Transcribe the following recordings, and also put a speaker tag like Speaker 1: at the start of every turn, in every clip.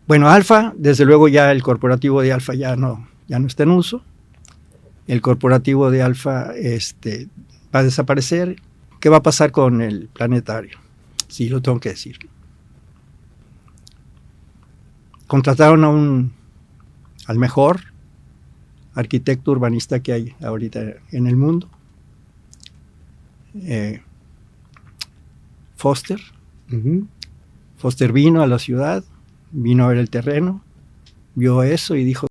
Speaker 1: Bueno, Alfa, desde luego ya el corporativo de Alfa ya no está en uso. El corporativo de Alfa va a desaparecer. ¿Qué va a pasar con el planetario? Sí, lo tengo que decir. Contrataron al mejor arquitecto urbanista que hay ahorita en el mundo, Foster.
Speaker 2: Uh-huh.
Speaker 1: Foster vino a la ciudad, vino a ver el terreno, vio eso y dijo: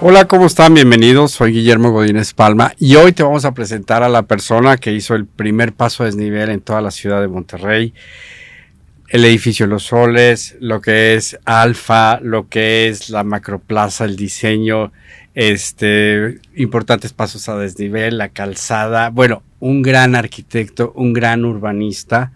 Speaker 2: Hola, ¿cómo están? Bienvenidos, soy Guillermo Godínez Palma y hoy te vamos a presentar a la persona que hizo el primer paso a desnivel en toda la ciudad de Monterrey, el edificio Los Soles, lo que es Alfa, lo que es la macroplaza, el diseño, importantes pasos a desnivel, la calzada, bueno, un gran arquitecto, un gran urbanista.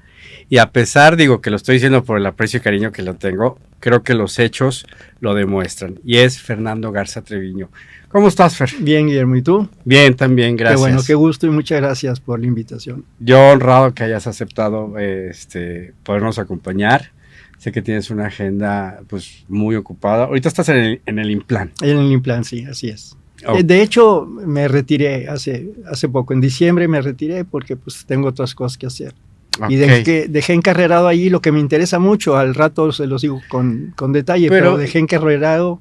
Speaker 2: Y a pesar, digo, que lo estoy diciendo por el aprecio y cariño que lo tengo, creo que los hechos lo demuestran. Y es Fernando Garza Treviño. ¿Cómo estás, Fer?
Speaker 1: Bien, Guillermo, ¿y tú?
Speaker 2: Bien, también, gracias.
Speaker 1: Qué bueno, qué gusto y muchas gracias por la invitación.
Speaker 2: Yo honrado que hayas aceptado podernos acompañar. Sé que tienes una agenda pues muy ocupada. Ahorita estás en el Implan.
Speaker 1: En el Implan, sí, así es.
Speaker 2: Oh.
Speaker 1: De hecho, me retiré hace poco. En diciembre me retiré porque pues tengo otras cosas que hacer.
Speaker 2: Okay.
Speaker 1: Y dejé encarrerado allí lo que me interesa mucho. Al rato se los digo con detalle, pero dejé encarrerado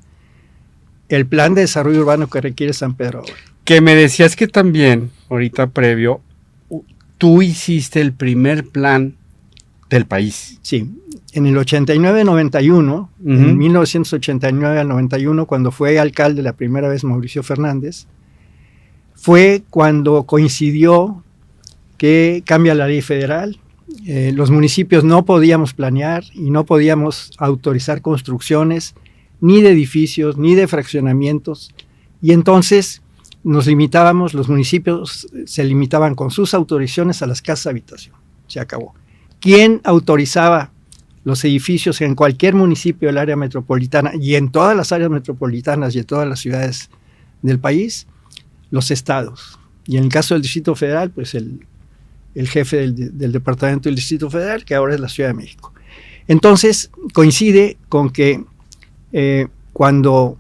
Speaker 1: el plan de desarrollo urbano que requiere San Pedro ahora.
Speaker 2: Que me decías que también, ahorita previo, tú hiciste el primer plan del país.
Speaker 1: Sí, en el 89-91, en 1989 al 91, cuando fue alcalde la primera vez Mauricio Fernández, fue cuando coincidió que cambia la ley federal. Los municipios no podíamos planear y no podíamos autorizar construcciones ni de edificios, ni de fraccionamientos, y entonces nos limitábamos, los municipios se limitaban con sus autorizaciones a las casas de habitación. Se acabó. ¿Quién autorizaba los edificios en cualquier municipio del área metropolitana y en todas las áreas metropolitanas y en todas las ciudades del país? Los estados. Y en el caso del Distrito Federal, pues el jefe del Departamento del Distrito Federal, que ahora es la Ciudad de México. Entonces, coincide con que cuando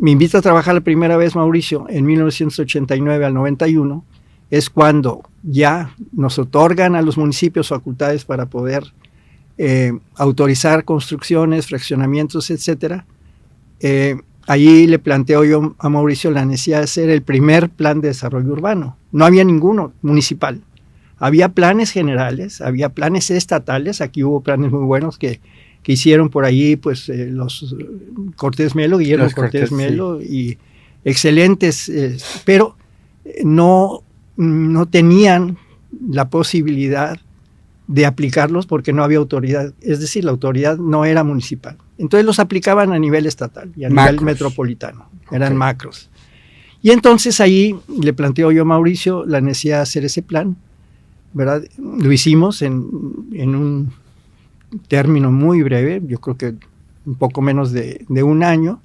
Speaker 1: me invita a trabajar la primera vez Mauricio, en 1989 al 91, es cuando ya nos otorgan a los municipios facultades para poder autorizar construcciones, fraccionamientos, etcétera. Allí le planteo yo a Mauricio la necesidad de hacer el primer plan de desarrollo urbano. No había ninguno municipal. Había planes generales, había planes estatales. Aquí hubo planes muy buenos que hicieron por ahí pues los Cortés Melo, Guillermo Cortés Melo, sí. Y excelentes, pero no tenían la posibilidad de aplicarlos porque no había autoridad, es decir, la autoridad no era municipal. Entonces los aplicaban a nivel estatal y a nivel metropolitano, eran macros. Y entonces ahí le planteo yo a Mauricio la necesidad de hacer ese plan, ¿verdad? Lo hicimos en un término muy breve, yo creo que un poco menos de un año,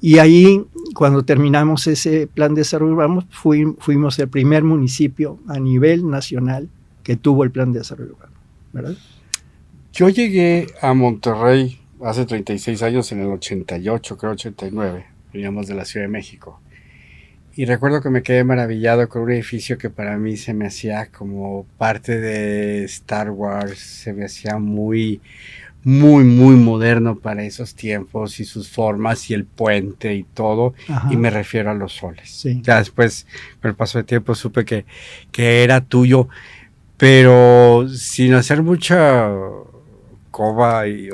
Speaker 1: y ahí cuando terminamos ese plan de desarrollo urbano fuimos el primer municipio a nivel nacional que tuvo el plan de desarrollo urbano, ¿verdad?
Speaker 2: Yo llegué a Monterrey hace 36 años, en el 88, creo 89, veníamos de la Ciudad de México. Y recuerdo que me quedé maravillado con un edificio que para mí se me hacía como parte de Star Wars, se me hacía muy, muy, muy moderno para esos tiempos y sus formas y el puente y todo. Ajá. Y me refiero a Los Soles.
Speaker 1: Sí.
Speaker 2: Ya después, con el paso del tiempo, supe que era tuyo, pero sin hacer mucha coba es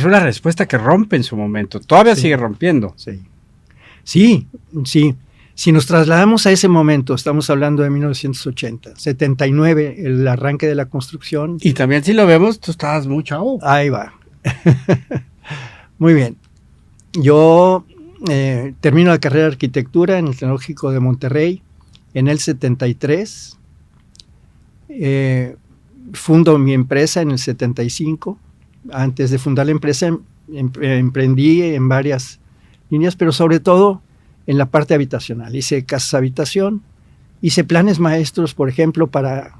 Speaker 2: una respuesta que rompe en su momento. Todavía sigue rompiendo.
Speaker 1: Sí. Sí. Si nos trasladamos a ese momento, estamos hablando de 1980, 79, el arranque de la construcción.
Speaker 2: Y también si lo vemos, tú estabas muy chavo.
Speaker 1: Ahí va. Muy bien. Yo termino la carrera de arquitectura en el Tecnológico de Monterrey en el 73. Fundo mi empresa en el 75. Antes de fundar la empresa emprendí en varias líneas, pero sobre todo en la parte habitacional. Hice casas habitación, hice planes maestros, por ejemplo, para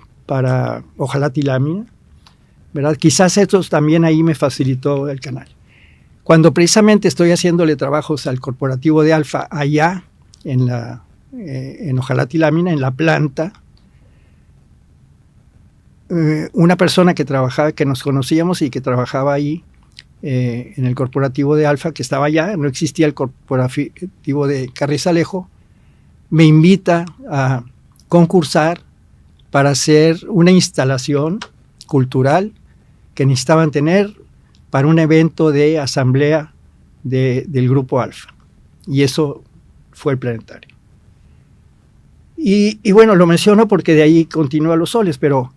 Speaker 1: hojalata y lámina, ¿verdad? Quizás eso también ahí me facilitó el canal. Cuando precisamente estoy haciéndole trabajos al corporativo de Alfa allá en hojalata y lámina, en la planta, una persona que trabajaba, que nos conocíamos y que trabajaba ahí en el corporativo de Alfa, que estaba allá, no existía el corporativo de Carrizalejo, me invita a concursar para hacer una instalación cultural que necesitaban tener para un evento de asamblea del Grupo Alfa. Y eso fue el planetario. Y bueno, lo menciono porque de ahí continúa Los Soles, pero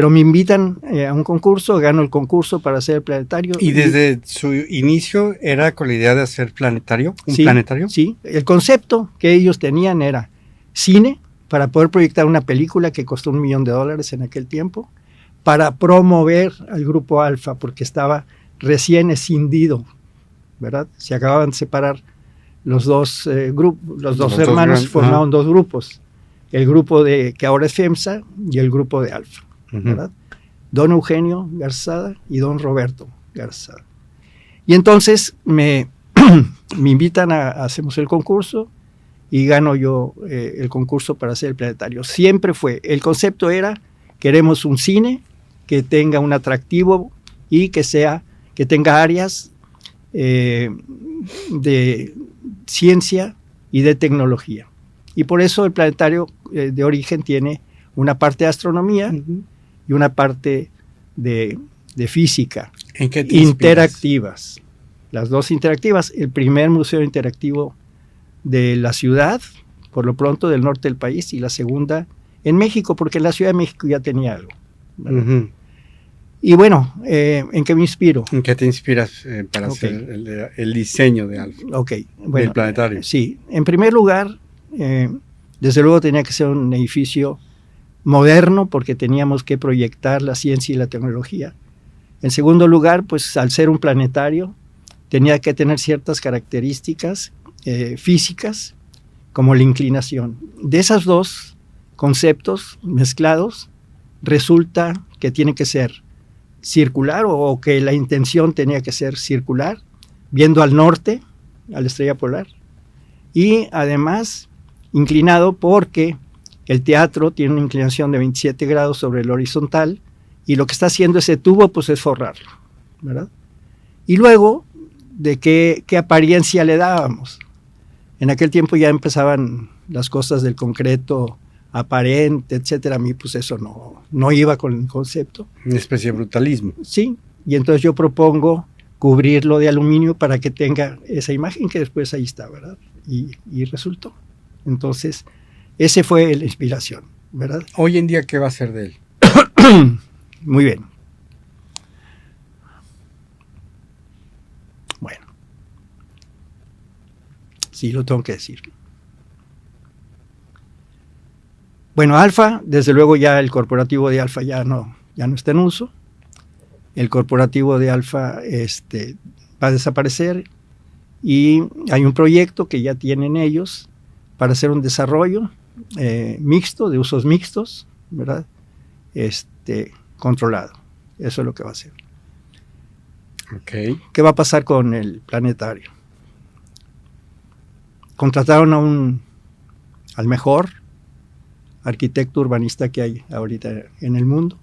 Speaker 1: me invitan a un concurso, gano el concurso para hacer el planetario.
Speaker 2: ¿Y desde su inicio era con la idea de hacer planetario?
Speaker 1: Sí, planetario? Sí, el concepto que ellos tenían era cine, para poder proyectar una película que costó $1 millón en aquel tiempo, para promover al Grupo Alfa, porque estaba recién escindido, ¿verdad? Se acababan de separar los dos grupos, los dos hermanos formaron dos grupos, el grupo que ahora es FEMSA y el grupo de Alfa, ¿verdad? Don Eugenio Garzada y don Roberto Garzada. Y entonces me invitan hacemos el concurso y gano yo el concurso para hacer el planetario. Siempre el concepto era, queremos un cine que tenga un atractivo y que tenga áreas de ciencia y de tecnología. Y por eso el planetario de origen tiene una parte de astronomía y una parte de física.
Speaker 2: ¿En qué te
Speaker 1: interactivas? Las dos interactivas. El primer museo interactivo de la ciudad, por lo pronto del norte del país, y la segunda en México, porque la Ciudad de México ya tenía algo. Y bueno, ¿en qué me inspiro?
Speaker 2: ¿En qué te inspiras para hacer el diseño de Alfa?
Speaker 1: Bueno,
Speaker 2: del planetario.
Speaker 1: Sí, en primer lugar, desde luego tenía que ser un edificio moderno porque teníamos que proyectar la ciencia y la tecnología. En segundo lugar, pues al ser un planetario, tenía que tener ciertas características físicas, como la inclinación. De esos dos conceptos mezclados, resulta que tiene que ser circular o que la intención tenía que ser circular, viendo al norte, a la estrella polar, y además inclinado porque el teatro tiene una inclinación de 27 grados sobre el horizontal y lo que está haciendo ese tubo pues es forrarlo, ¿verdad? Y luego, ¿de qué apariencia le dábamos? En aquel tiempo ya empezaban las cosas del concreto aparente, etcétera. A mí pues eso no iba con el concepto.
Speaker 2: Una especie de brutalismo.
Speaker 1: Sí, y entonces yo propongo cubrirlo de aluminio para que tenga esa imagen que después ahí está, ¿verdad? Y resultó. Entonces, ese fue la inspiración, ¿verdad?
Speaker 2: Hoy en día, ¿qué va a ser de él?
Speaker 1: Muy bien. Bueno. Sí, lo tengo que decir. Bueno, Alfa, desde luego ya el corporativo de Alfa ya no está en uso. El corporativo de Alfa va a desaparecer y hay un proyecto que ya tienen ellos para hacer un desarrollo mixto, de usos mixtos, ¿verdad? Controlado. Eso es lo que va a hacer.
Speaker 2: Okay.
Speaker 1: ¿Qué va a pasar con el planetario? Contrataron al mejor arquitecto urbanista que hay ahorita en el mundo,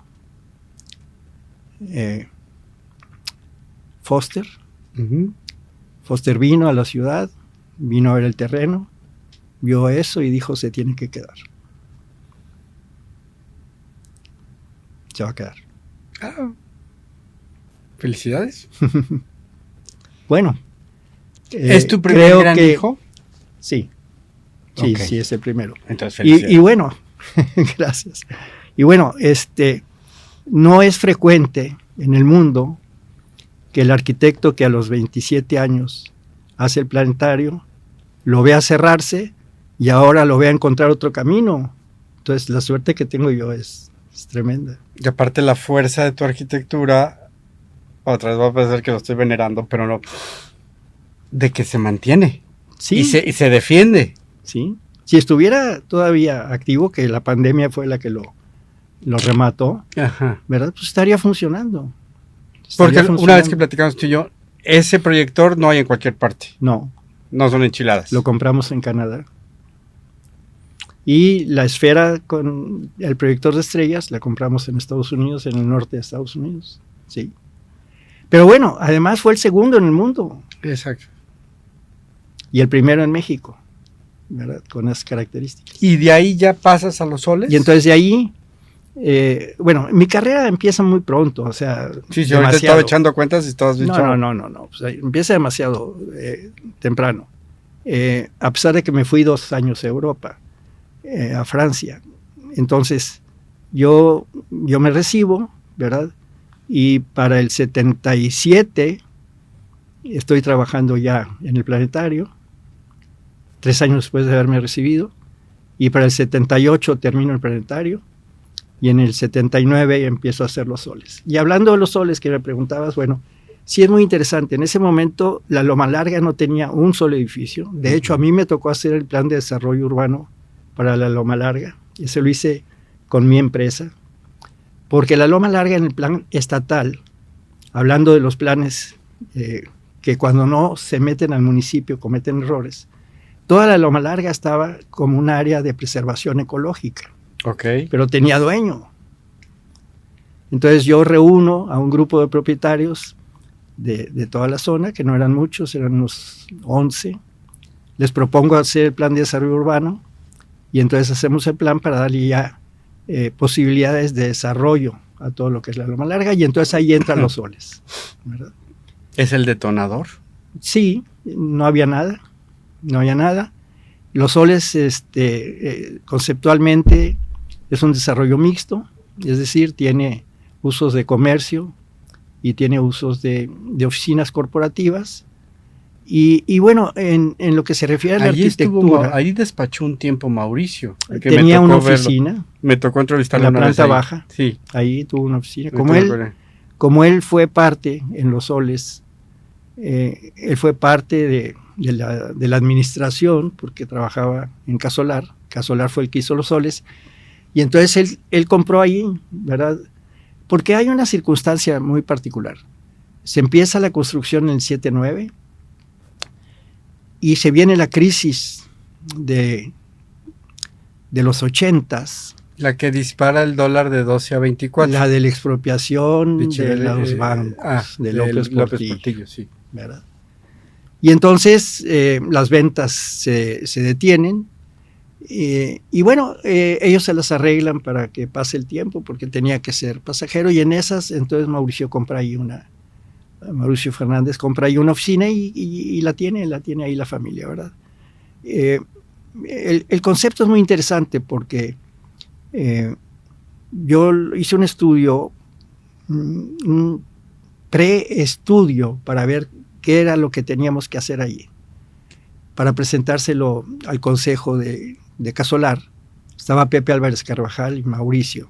Speaker 1: Foster. Foster vino a la ciudad, vino a ver el terreno, vio eso y dijo se tiene que quedar. Se va a quedar.
Speaker 2: Felicidades.
Speaker 1: Bueno.
Speaker 2: ¿Es tu primer gran hijo?
Speaker 1: Sí. Sí, okay. Sí, es el primero.
Speaker 2: Entonces, felicidades.
Speaker 1: Y bueno, gracias. Y bueno, no es frecuente en el mundo que el arquitecto que a los 27 años hace el planetario lo vea cerrarse y ahora lo vea encontrar otro camino. Entonces, la suerte que tengo yo es tremenda.
Speaker 2: Y aparte la fuerza de tu arquitectura Otra vez va a parecer que lo estoy venerando, pero no. De que se mantiene.
Speaker 1: Sí.
Speaker 2: Y se defiende.
Speaker 1: Sí. Si estuviera todavía activo, que la pandemia fue la que lo remató,
Speaker 2: Ajá.
Speaker 1: ¿verdad? Pues estaría funcionando.
Speaker 2: Porque una vez que platicamos tú y yo, ese proyector no hay en cualquier parte.
Speaker 1: No.
Speaker 2: No son enchiladas.
Speaker 1: Lo compramos en Canadá. Y la esfera con el proyector de estrellas la compramos en Estados Unidos, en el norte de Estados Unidos. Sí. Pero bueno, además fue el segundo en el mundo.
Speaker 2: Exacto.
Speaker 1: Y el primero en México, ¿verdad? Con esas características.
Speaker 2: ¿Y de ahí ya pasas a los soles?
Speaker 1: Y entonces de ahí, bueno, mi carrera empieza muy pronto, o sea,
Speaker 2: sí, yo ahorita estaba echando cuentas y estabas bien chavo.
Speaker 1: No, pues empieza demasiado temprano. A pesar de que me fui 2 años a Europa, a Francia. Entonces, yo me recibo, ¿verdad? Y para el 77 estoy trabajando ya en el planetario, 3 años después de haberme recibido, y para el 78 termino el planetario, y en el 79 empiezo a hacer los soles. Y hablando de los soles que me preguntabas, bueno, sí es muy interesante. En ese momento la Loma Larga no tenía un solo edificio. De hecho, a mí me tocó hacer el plan de desarrollo urbano para la Loma Larga. Ese lo hice con mi empresa. Porque la Loma Larga en el plan estatal, hablando de los planes que cuando no se meten al municipio cometen errores, toda la Loma Larga estaba como un área de preservación ecológica.
Speaker 2: Okay.
Speaker 1: Pero tenía dueño. Entonces yo reúno a un grupo de propietarios de toda la zona, que no eran muchos, eran unos 11. Les propongo hacer el plan de desarrollo urbano y entonces hacemos el plan para darle ya posibilidades de desarrollo a todo lo que es la Loma Larga, y entonces ahí entran los soles, ¿verdad?
Speaker 2: ¿Es el detonador?
Speaker 1: Sí, no había nada. Los soles conceptualmente es un desarrollo mixto, es decir, tiene usos de comercio y tiene usos de oficinas corporativas. Y bueno, en lo que se refiere a la arquitectura...
Speaker 2: Ahí despachó un tiempo Mauricio.
Speaker 1: Tenía una oficina.
Speaker 2: Me tocó entrevistarlo
Speaker 1: en la planta baja.
Speaker 2: Sí.
Speaker 1: Ahí tuvo una oficina. Como él fue parte en los soles, él fue parte de la administración, porque trabajaba en Casolar. Casolar fue el que hizo los soles. Y entonces él compró ahí, ¿verdad? Porque hay una circunstancia muy particular. Se empieza la construcción en el 79 y se viene la crisis de los 80s.
Speaker 2: La que dispara el dólar de 12 a 24.
Speaker 1: La de la expropiación de los bancos, de López Portillo,
Speaker 2: sí.
Speaker 1: ¿Verdad? Y entonces las ventas se detienen. Y bueno, ellos se las arreglan para que pase el tiempo, porque tenía que ser pasajero, y en esas, entonces Mauricio Fernández compra ahí una oficina y la tiene ahí la familia, ¿verdad? El concepto es muy interesante porque yo hice un estudio, un preestudio para ver qué era lo que teníamos que hacer ahí, para presentárselo al consejo de Casolar. Estaba Pepe Álvarez Carvajal y Mauricio.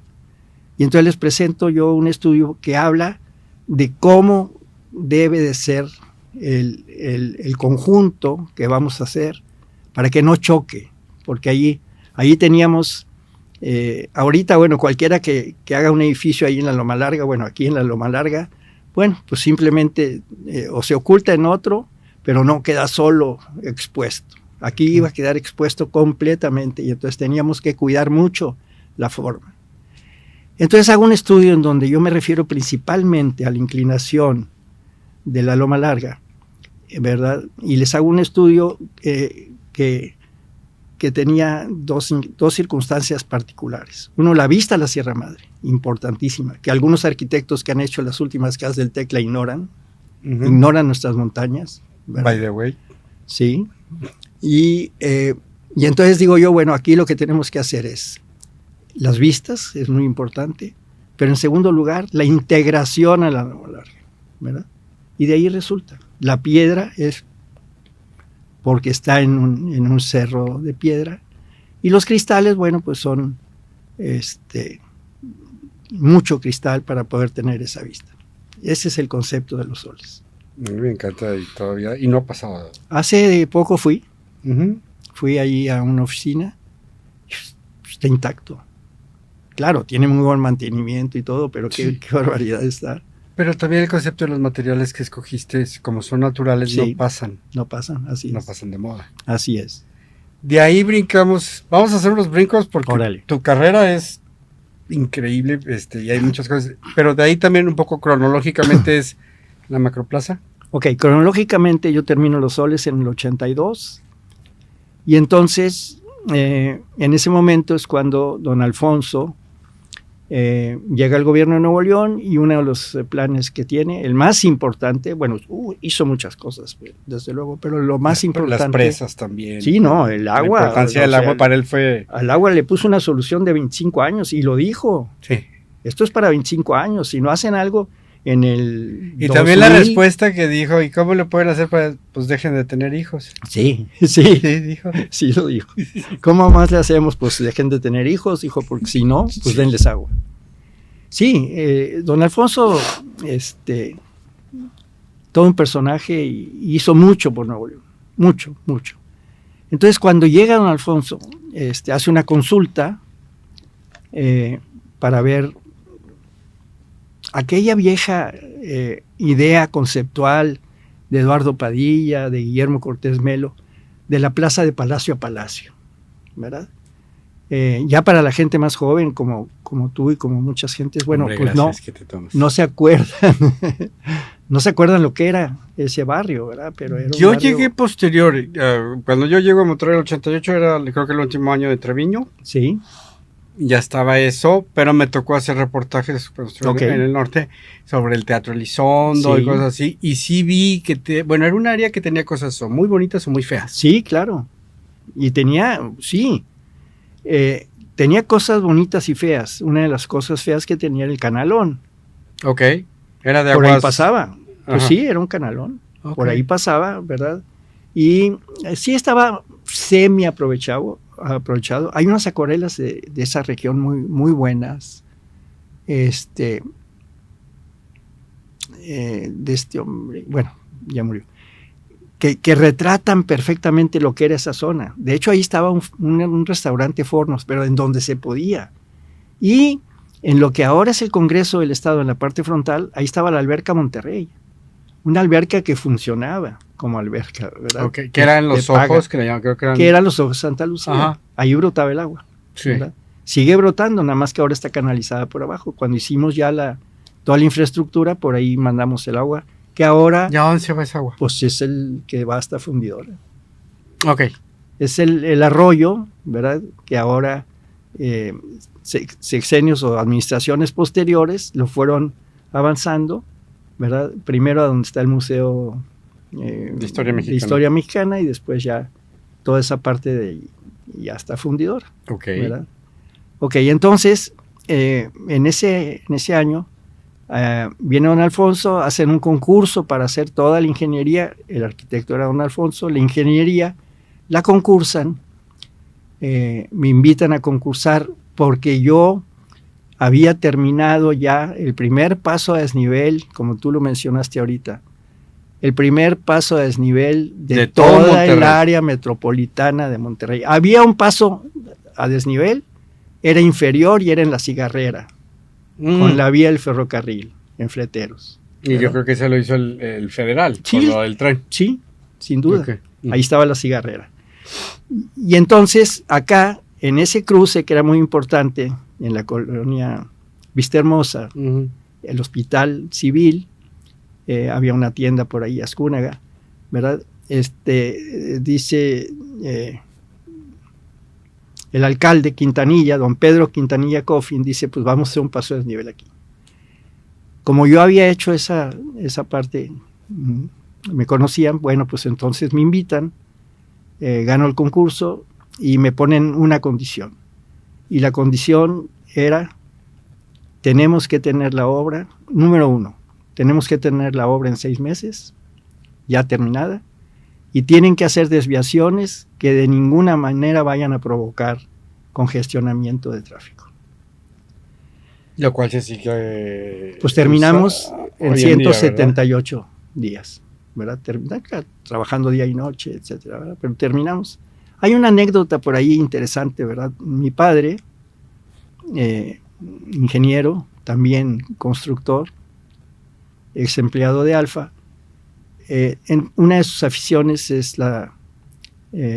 Speaker 1: Y entonces les presento yo un estudio que habla de cómo debe de ser el conjunto que vamos a hacer para que no choque, porque allí teníamos, ahorita, bueno, cualquiera que haga un edificio ahí en la Loma Larga, bueno, aquí en la Loma Larga, bueno, pues simplemente o se oculta en otro, pero no queda solo expuesto. Aquí iba a quedar expuesto completamente, y entonces teníamos que cuidar mucho la forma. Entonces hago un estudio en donde yo me refiero principalmente a la inclinación de la Loma Larga, ¿verdad? Y les hago un estudio que tenía dos circunstancias particulares. Uno, la vista a la Sierra Madre, importantísima, que algunos arquitectos que han hecho las últimas casas del TEC la ignoran, ignoran nuestras montañas, ¿verdad?
Speaker 2: By the way.
Speaker 1: Sí. Y entonces digo yo, bueno, aquí lo que tenemos que hacer es las vistas, es muy importante, pero en segundo lugar, la integración a la Loma Larga, ¿verdad? Y de ahí resulta, la piedra es porque está en un cerro de piedra, y los cristales, bueno, pues son mucho cristal para poder tener esa vista. Ese es el concepto de los soles.
Speaker 2: A mí me encanta y todavía, y no ha pasado.
Speaker 1: Hace poco fui allí a una oficina, está intacto. Claro, tiene muy buen mantenimiento y todo, pero qué barbaridad está.
Speaker 2: Pero también el concepto de los materiales que escogiste, como son naturales,
Speaker 1: Sí,
Speaker 2: no pasan.
Speaker 1: No pasan, así
Speaker 2: No
Speaker 1: es.
Speaker 2: pasan de moda.
Speaker 1: Así es.
Speaker 2: De ahí brincamos, vamos a hacer unos brincos porque
Speaker 1: Órale.
Speaker 2: tu carrera es increíble, y hay muchas cosas, pero de ahí también un poco cronológicamente es la Macroplaza.
Speaker 1: Ok, cronológicamente yo termino los soles en el 82 y entonces en ese momento es cuando don Alfonso llega al gobierno de Nuevo León y uno de los planes que tiene, el más importante, bueno, hizo muchas cosas, desde luego, pero lo más importante...
Speaker 2: Las presas también.
Speaker 1: Sí, no, el agua...
Speaker 2: La importancia del agua para él fue...
Speaker 1: Al agua le puso una solución de 25 años y lo dijo.
Speaker 2: Sí.
Speaker 1: Esto es para 25 años, si no hacen algo en el...
Speaker 2: Y también la respuesta que dijo, ¿y cómo lo pueden hacer para, pues dejen de tener hijos?
Speaker 1: Sí,
Speaker 2: dijo.
Speaker 1: Sí, lo dijo. ¿Cómo más le hacemos? Pues dejen de tener hijos, dijo, porque si no, pues denles agua. Sí, don Alfonso, todo un personaje y hizo mucho por Nuevo León, mucho. Entonces, cuando llega don Alfonso, hace una consulta para ver aquella vieja idea conceptual de Eduardo Padilla, de Guillermo Cortés Melo, de la plaza de palacio a palacio, ¿verdad? Ya para la gente más joven, como tú y como muchas gentes, bueno,
Speaker 2: hombre,
Speaker 1: pues no se acuerdan, no se acuerdan lo que era ese barrio, ¿verdad? Pero era
Speaker 2: yo
Speaker 1: barrio...
Speaker 2: llegué posterior, cuando yo llego a Monterrey en el 88, era creo que el último año de Treviño.
Speaker 1: Sí.
Speaker 2: Ya estaba eso, pero me tocó hacer reportajes en el norte sobre el Teatro Elizondo y cosas así. Y sí vi que, era un área que tenía cosas o muy bonitas o muy feas.
Speaker 1: Sí, claro. Y tenía cosas bonitas y feas. Una de las cosas feas que tenía era el canalón.
Speaker 2: Ok. Era de
Speaker 1: Por
Speaker 2: aguas...
Speaker 1: ahí pasaba. Pues
Speaker 2: Ajá.
Speaker 1: sí, era un canalón.
Speaker 2: Okay.
Speaker 1: Por ahí pasaba, ¿verdad? Y sí estaba semi aprovechado. Hay unas acuarelas de esa región muy buenas. De este hombre, bueno, ya murió. Que retratan perfectamente lo que era esa zona. De hecho, ahí estaba un restaurante Fornos, pero en donde se podía. Y en lo que ahora es el Congreso del Estado, en la parte frontal, ahí estaba la alberca Monterrey. Una alberca que funcionaba como alberca, ¿verdad?
Speaker 2: Okay. Que eran los ojos, creo
Speaker 1: que eran los ojos de Santa Lucía.
Speaker 2: Ajá.
Speaker 1: Ahí brotaba el agua.
Speaker 2: Sí.
Speaker 1: ¿Verdad? Sigue brotando, nada más que ahora está canalizada por abajo. Cuando hicimos ya toda la infraestructura, por ahí mandamos el agua, que ahora...
Speaker 2: ¿Ya dónde se va esa agua?
Speaker 1: Pues es el que va hasta Fundidora.
Speaker 2: Ok.
Speaker 1: Es el arroyo, ¿verdad? Que ahora sexenios o administraciones posteriores lo fueron avanzando, ¿verdad? Primero a donde está el Museo
Speaker 2: de
Speaker 1: Historia Mexicana y después ya toda esa parte de ya está Fundidora.
Speaker 2: Ok.
Speaker 1: ¿Verdad? Ok, entonces en ese año viene don Alfonso, hacen un concurso para hacer toda la ingeniería, el arquitecto era don Alfonso, la ingeniería la concursan, me invitan a concursar porque yo había terminado ya el primer paso a desnivel, como tú lo mencionaste ahorita, el primer paso a desnivel de toda el área metropolitana de Monterrey. Había un paso a desnivel, era inferior y era en la Cigarrera, con la vía del ferrocarril, en Fleteros.
Speaker 2: Y ¿verdad? Yo creo que ese lo hizo el federal,
Speaker 1: sí,
Speaker 2: por lo del tren.
Speaker 1: Sí, sin duda.
Speaker 2: Okay.
Speaker 1: Ahí estaba la Cigarrera. Y entonces, acá, en ese cruce que era muy importante, en la colonia Vista Hermosa, el hospital civil, había una tienda por ahí, Azcúnaga, ¿verdad? Dice el alcalde Quintanilla, don Pedro Quintanilla Coffin, dice, pues vamos a hacer un paso de desnivel aquí. Como yo había hecho esa parte, me conocían, bueno, pues entonces me invitan, gano el concurso y me ponen una condición. Y la condición era, tenemos que tener la obra, número 1, tenemos que tener la obra en 6 meses, ya terminada, y tienen que hacer desviaciones que de ninguna manera vayan a provocar congestionamiento de tráfico.
Speaker 2: Lo cual se sigue...
Speaker 1: Pues terminamos en 178
Speaker 2: día,
Speaker 1: días, ¿verdad? Trabajando día y noche, etcétera, ¿verdad? Pero terminamos. Hay una anécdota por ahí interesante, ¿verdad? Mi padre, ingeniero, también constructor, ex empleado de Alfa, en una de sus aficiones es la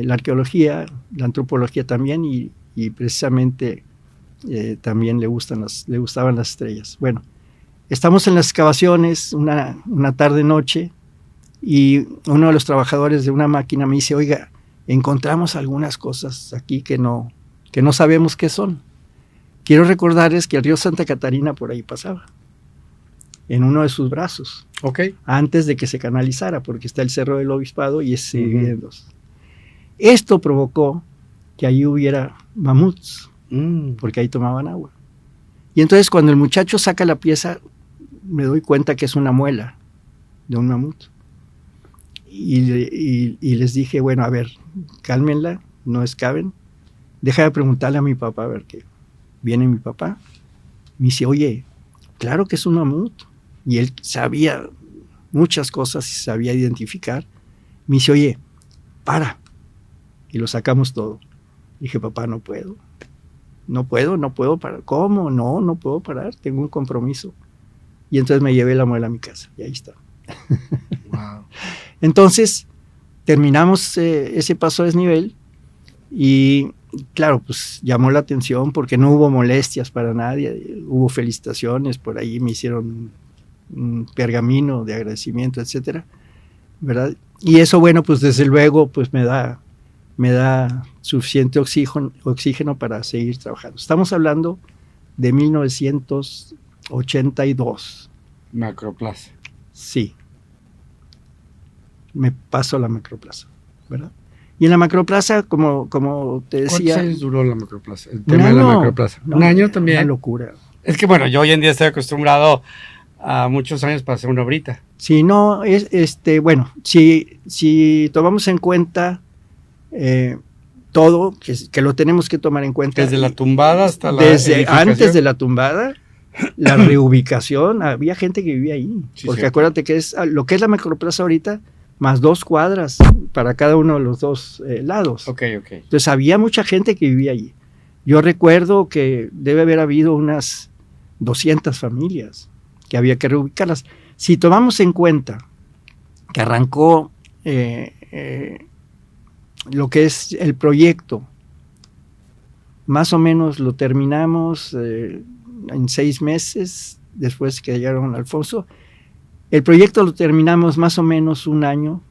Speaker 1: arqueología, la antropología también, y precisamente también le gustaban las estrellas. Bueno, estamos en las excavaciones una tarde-noche y uno de los trabajadores de una máquina me dice, oiga, encontramos algunas cosas aquí que no sabemos qué son. Quiero recordarles que el río Santa Catarina por ahí pasaba, en uno de sus brazos, antes de que se canalizara, porque está el Cerro del Obispado y se divide en dos. Esto provocó que ahí hubiera mamuts, porque ahí tomaban agua. Y entonces cuando el muchacho saca la pieza, me doy cuenta que es una muela de un mamut. Y les dije, bueno, a ver, cálmenla, no excaven. Deja de preguntarle a mi papá, a ver qué. Viene mi papá, me dice, oye, claro que es un mamut. Y él sabía muchas cosas y sabía identificar. Me dice, oye, para. Y lo sacamos todo. Dije, papá, no puedo parar. ¿Cómo? No puedo parar, tengo un compromiso. Y entonces me llevé la muela a mi casa y ahí está.
Speaker 2: Wow.
Speaker 1: Entonces terminamos ese paso a desnivel y claro, pues llamó la atención porque no hubo molestias para nadie, hubo felicitaciones, por ahí me hicieron un pergamino de agradecimiento, etcétera, ¿verdad? Y eso, bueno, pues desde luego pues me da suficiente oxígeno para seguir trabajando. Estamos hablando de 1982.
Speaker 2: Macroplaza.
Speaker 1: Sí. Me paso a la macroplaza, ¿verdad? Y en la macroplaza, como te decía...
Speaker 2: ¿Cuántos años duró la macroplaza? El tema de la macroplaza.
Speaker 1: No,
Speaker 2: un año también.
Speaker 1: Una locura.
Speaker 2: Es que bueno, yo hoy en día estoy acostumbrado a muchos años para hacer una obrita.
Speaker 1: Sí, no, bueno, si tomamos en cuenta todo, que lo tenemos que tomar en cuenta.
Speaker 2: Desde la tumbada hasta la
Speaker 1: Desde antes de la tumbada, la reubicación, había gente que vivía ahí. Sí, porque acuérdate que es lo que es la macroplaza ahorita, más 2 cuadras para cada uno de los dos lados.
Speaker 2: Ok.
Speaker 1: Entonces había mucha gente que vivía allí. Yo recuerdo que debe haber habido unas 200 familias que había que reubicarlas. Si tomamos en cuenta que arrancó lo que es el proyecto, más o menos lo terminamos en 6 meses después que llegaron a Alfonso. El proyecto lo terminamos más o menos un año,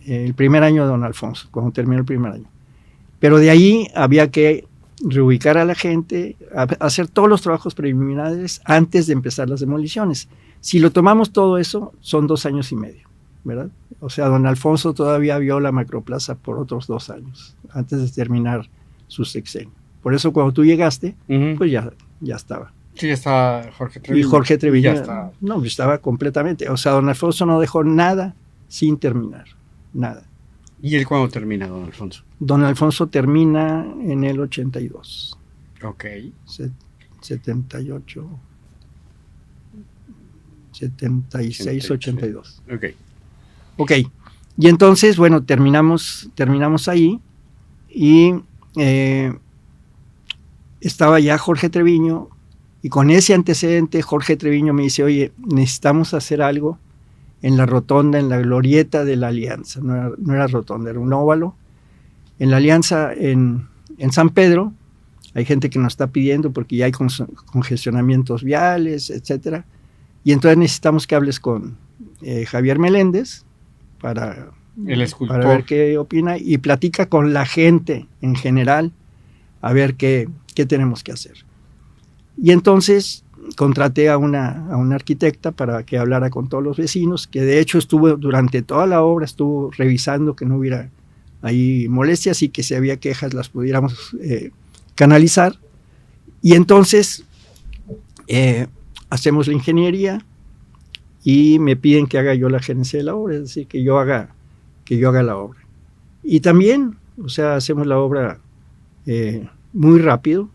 Speaker 1: el primer año de don Alfonso, cuando terminó el primer año. Pero de ahí había que reubicar a la gente, hacer todos los trabajos preliminares antes de empezar las demoliciones. Si lo tomamos todo eso, son 2 años y medio, ¿verdad? O sea, don Alfonso todavía vio la macroplaza por otros 2 años, antes de terminar su sexenio. Por eso cuando tú llegaste, pues ya estaba.
Speaker 2: Sí, ya estaba Jorge Treviño.
Speaker 1: Y Jorge Treviño, no, estaba completamente. O sea, don Alfonso no dejó nada sin terminar, nada.
Speaker 2: ¿Y él cuándo termina, don Alfonso?
Speaker 1: Don Alfonso termina en el 82.
Speaker 2: Ok.
Speaker 1: 78, 76, 82. Ok. Y entonces, bueno, terminamos ahí y estaba ya Jorge Treviño. Y con ese antecedente, Jorge Treviño me dice, oye, necesitamos hacer algo en la rotonda, en la glorieta de la Alianza. No era rotonda, era un óvalo. En la Alianza, en San Pedro, hay gente que nos está pidiendo porque ya hay congestionamientos viales, etcétera. Y entonces necesitamos que hables con Javier Meléndez para ver qué opina y platica con la gente en general a ver qué tenemos que hacer. Y entonces contraté a una arquitecta para que hablara con todos los vecinos, que de hecho estuvo durante toda la obra, estuvo revisando que no hubiera ahí molestias y que si había quejas las pudiéramos canalizar. Y entonces hacemos la ingeniería y me piden que haga yo la gerencia de la obra, es decir, que yo haga la obra. Y también, o sea, hacemos la obra muy rápido.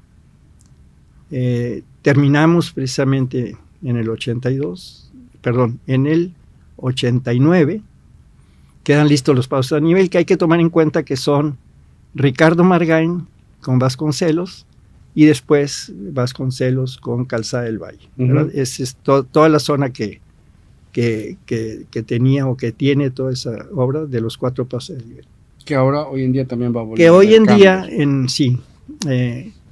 Speaker 1: terminamos precisamente en el 89, quedan listos los pasos a nivel, que hay que tomar en cuenta que son Ricardo Margain con Vasconcelos y después Vasconcelos con Calzada del Valle. Es toda la zona que tenía o que tiene toda esa obra de los 4 pasos de nivel.
Speaker 2: Que ahora, hoy en día también va a volver.
Speaker 1: Que hoy en día,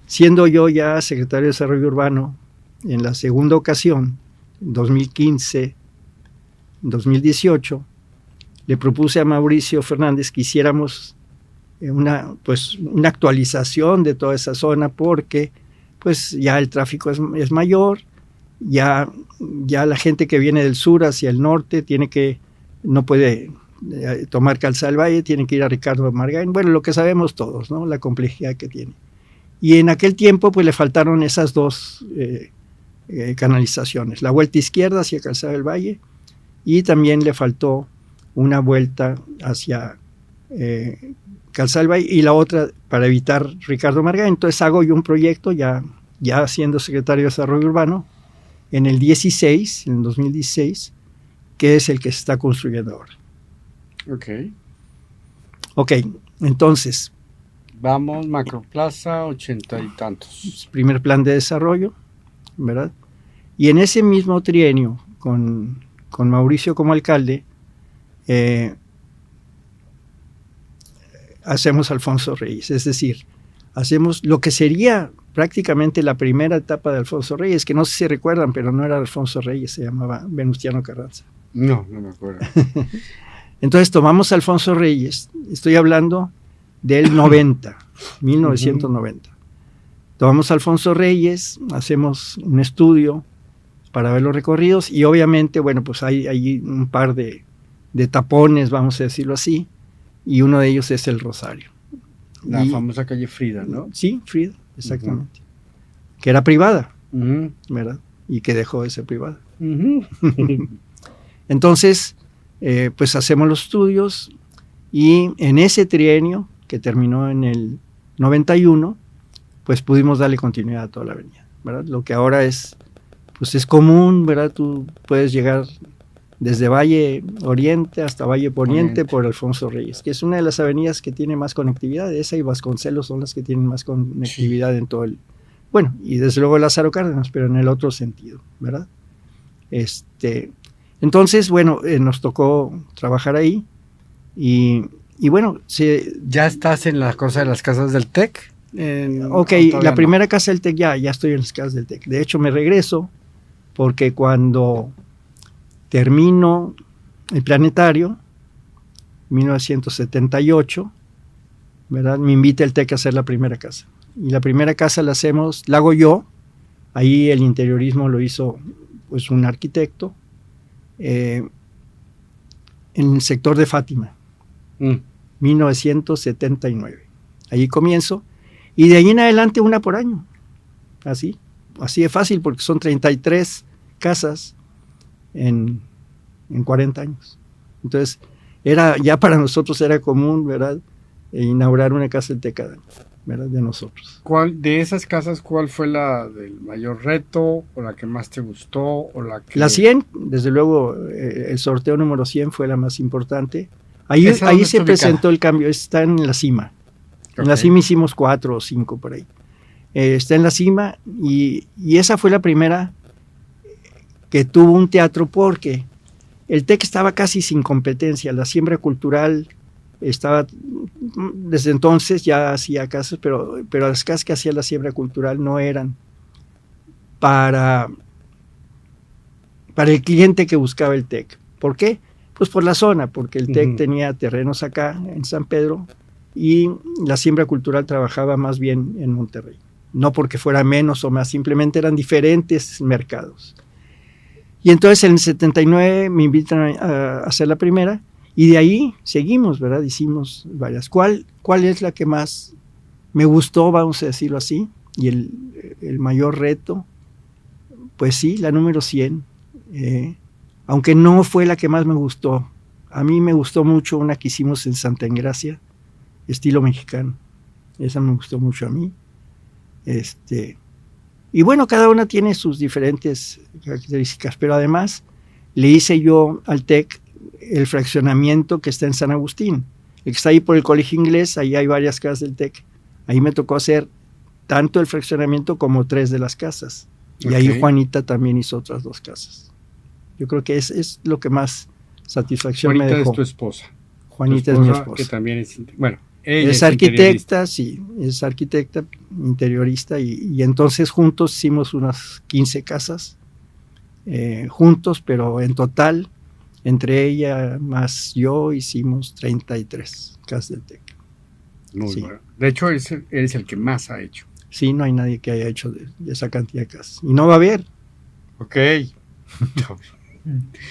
Speaker 1: siendo yo ya secretario de Desarrollo Urbano, en la segunda ocasión, 2015, 2018, le propuse a Mauricio Fernández que hiciéramos una actualización de toda esa zona, porque pues ya el tráfico es mayor, ya la gente que viene del sur hacia el norte no puede tomar Calzada del Valle, tiene que ir a Ricardo Margain, bueno, lo que sabemos todos, ¿no? La complejidad que tiene. Y en aquel tiempo pues le faltaron esas 2 canalizaciones, la vuelta izquierda hacia Calzada del Valle, y también le faltó una vuelta hacia Calzada del Valle y la otra para evitar Ricardo Margain. Entonces hago yo un proyecto ya siendo secretario de Desarrollo Urbano en el 2016, que es el que se está construyendo ahora. Ok, entonces
Speaker 2: vamos, Macroplaza, 80 y tantos.
Speaker 1: Primer plan de desarrollo, ¿verdad? Y en ese mismo trienio, con Mauricio como alcalde, hacemos Alfonso Reyes, es decir, hacemos lo que sería prácticamente la primera etapa de Alfonso Reyes, que no sé si recuerdan, pero no era Alfonso Reyes, se llamaba Venustiano Carranza.
Speaker 2: No me acuerdo.
Speaker 1: Entonces tomamos Alfonso Reyes, estoy hablando del 1990. Tomamos Alfonso Reyes, hacemos un estudio para ver los recorridos y obviamente, bueno, pues hay un par de tapones, vamos a decirlo así, y uno de ellos es el Rosario.
Speaker 2: La famosa calle Frida, ¿no?
Speaker 1: Sí, Frida, exactamente. Que era privada, ¿verdad? Y que dejó de ser privada. Entonces, pues hacemos los estudios y en ese trienio, que terminó en el 91, pues pudimos darle continuidad a toda la avenida, ¿verdad? Lo que ahora es común, ¿verdad? Tú puedes llegar desde Valle Oriente hasta Valle Poniente por Alfonso Reyes, que es una de las avenidas que tiene más conectividad. Esa y Vasconcelos son las que tienen más conectividad en todo el... Bueno, y desde luego Lázaro Cárdenas, pero en el otro sentido, ¿verdad? Entonces, bueno, nos tocó trabajar ahí y bueno...
Speaker 2: ¿Ya estás en la cosa de las casas del TEC?
Speaker 1: Ok, la primera casa del TEC ya estoy en las casas del TEC. De hecho, me regreso porque cuando termino el planetario, 1978, ¿verdad? Me invita el TEC a hacer la primera casa. Y la primera casa la hago yo. Ahí el interiorismo lo hizo pues un arquitecto en el sector de Fátima, 1979. Ahí comienzo. Y de ahí en adelante una por año. Así de fácil, porque son 33 casas en 40 años. Entonces, ya para nosotros era común, ¿verdad? Inaugurar una casa del TEC, ¿verdad? De nosotros.
Speaker 2: De esas casas, ¿cuál fue la del mayor reto o la que más te gustó? O la
Speaker 1: 100, desde luego, el sorteo número 100 fue la más importante. Ahí se presentó el cambio, está en la cima. En la cima hicimos 4 o 5 por ahí. Está en la cima y esa fue la primera que tuvo un teatro, porque el TEC estaba casi sin competencia. La siembra cultural estaba, desde entonces ya hacía casas, pero las casas que hacía la siembra cultural no eran para el cliente que buscaba el TEC. ¿Por qué? Pues por la zona, porque el TEC tenía terrenos acá en San Pedro y la siembra cultural trabajaba más bien en Monterrey. No porque fuera menos o más, simplemente eran diferentes mercados. Y entonces en el 79 me invitan a hacer la primera y de ahí seguimos, ¿verdad? Hicimos varias. ¿Cuál es la que más me gustó, vamos a decirlo así? Y el mayor reto, pues sí, la número 100. Aunque no fue la que más me gustó. A mí me gustó mucho una que hicimos en Santa Engracia, estilo mexicano. Esa me gustó mucho a mí. Y bueno, cada una tiene sus diferentes características, pero además le hice yo al TEC el fraccionamiento que está en San Agustín, el que está ahí por el Colegio Inglés. Ahí hay varias casas del TEC. Ahí me tocó hacer tanto el fraccionamiento como 3 de las casas. Y ahí Juanita también hizo otras 2 casas. Yo creo que es lo que más satisfacción
Speaker 2: Juanita
Speaker 1: me dejó.
Speaker 2: es tu esposa.
Speaker 1: Juanita es mi esposa.
Speaker 2: Que también ella
Speaker 1: es arquitecta, sí, es arquitecta, interiorista, y entonces juntos hicimos unas 15 casas, juntos, pero en total, entre ella más yo, hicimos 33 casas del TEC.
Speaker 2: Muy bueno. De hecho, eres el que más ha hecho.
Speaker 1: Sí, no hay nadie que haya hecho de esa cantidad de casas. Y no va a haber.
Speaker 2: Ok.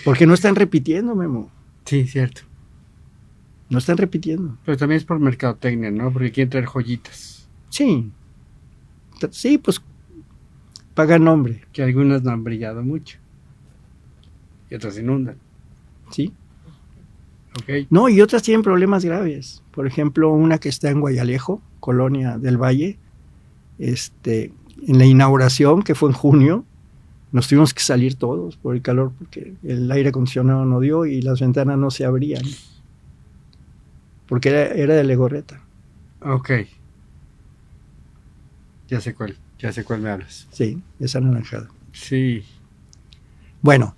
Speaker 1: Porque no están repitiendo, Memo.
Speaker 2: Sí, cierto.
Speaker 1: No están repitiendo.
Speaker 2: Pero también es por mercadotecnia, ¿no? Porque quieren traer joyitas.
Speaker 1: Sí. Sí, pues pagan nombre.
Speaker 2: Que algunas no han brillado mucho. Y otras inundan.
Speaker 1: Sí.
Speaker 2: Ok.
Speaker 1: No, y otras tienen problemas graves. Por ejemplo, una que está en Guayalejo, Colonia del Valle, en la inauguración, que fue en junio, nos tuvimos que salir todos por el calor, porque el aire acondicionado no dio y las ventanas no se abrían. Porque era de Legorreta.
Speaker 2: Ok. Ya sé cuál me hablas.
Speaker 1: Sí, esa anaranjada.
Speaker 2: Sí.
Speaker 1: Bueno,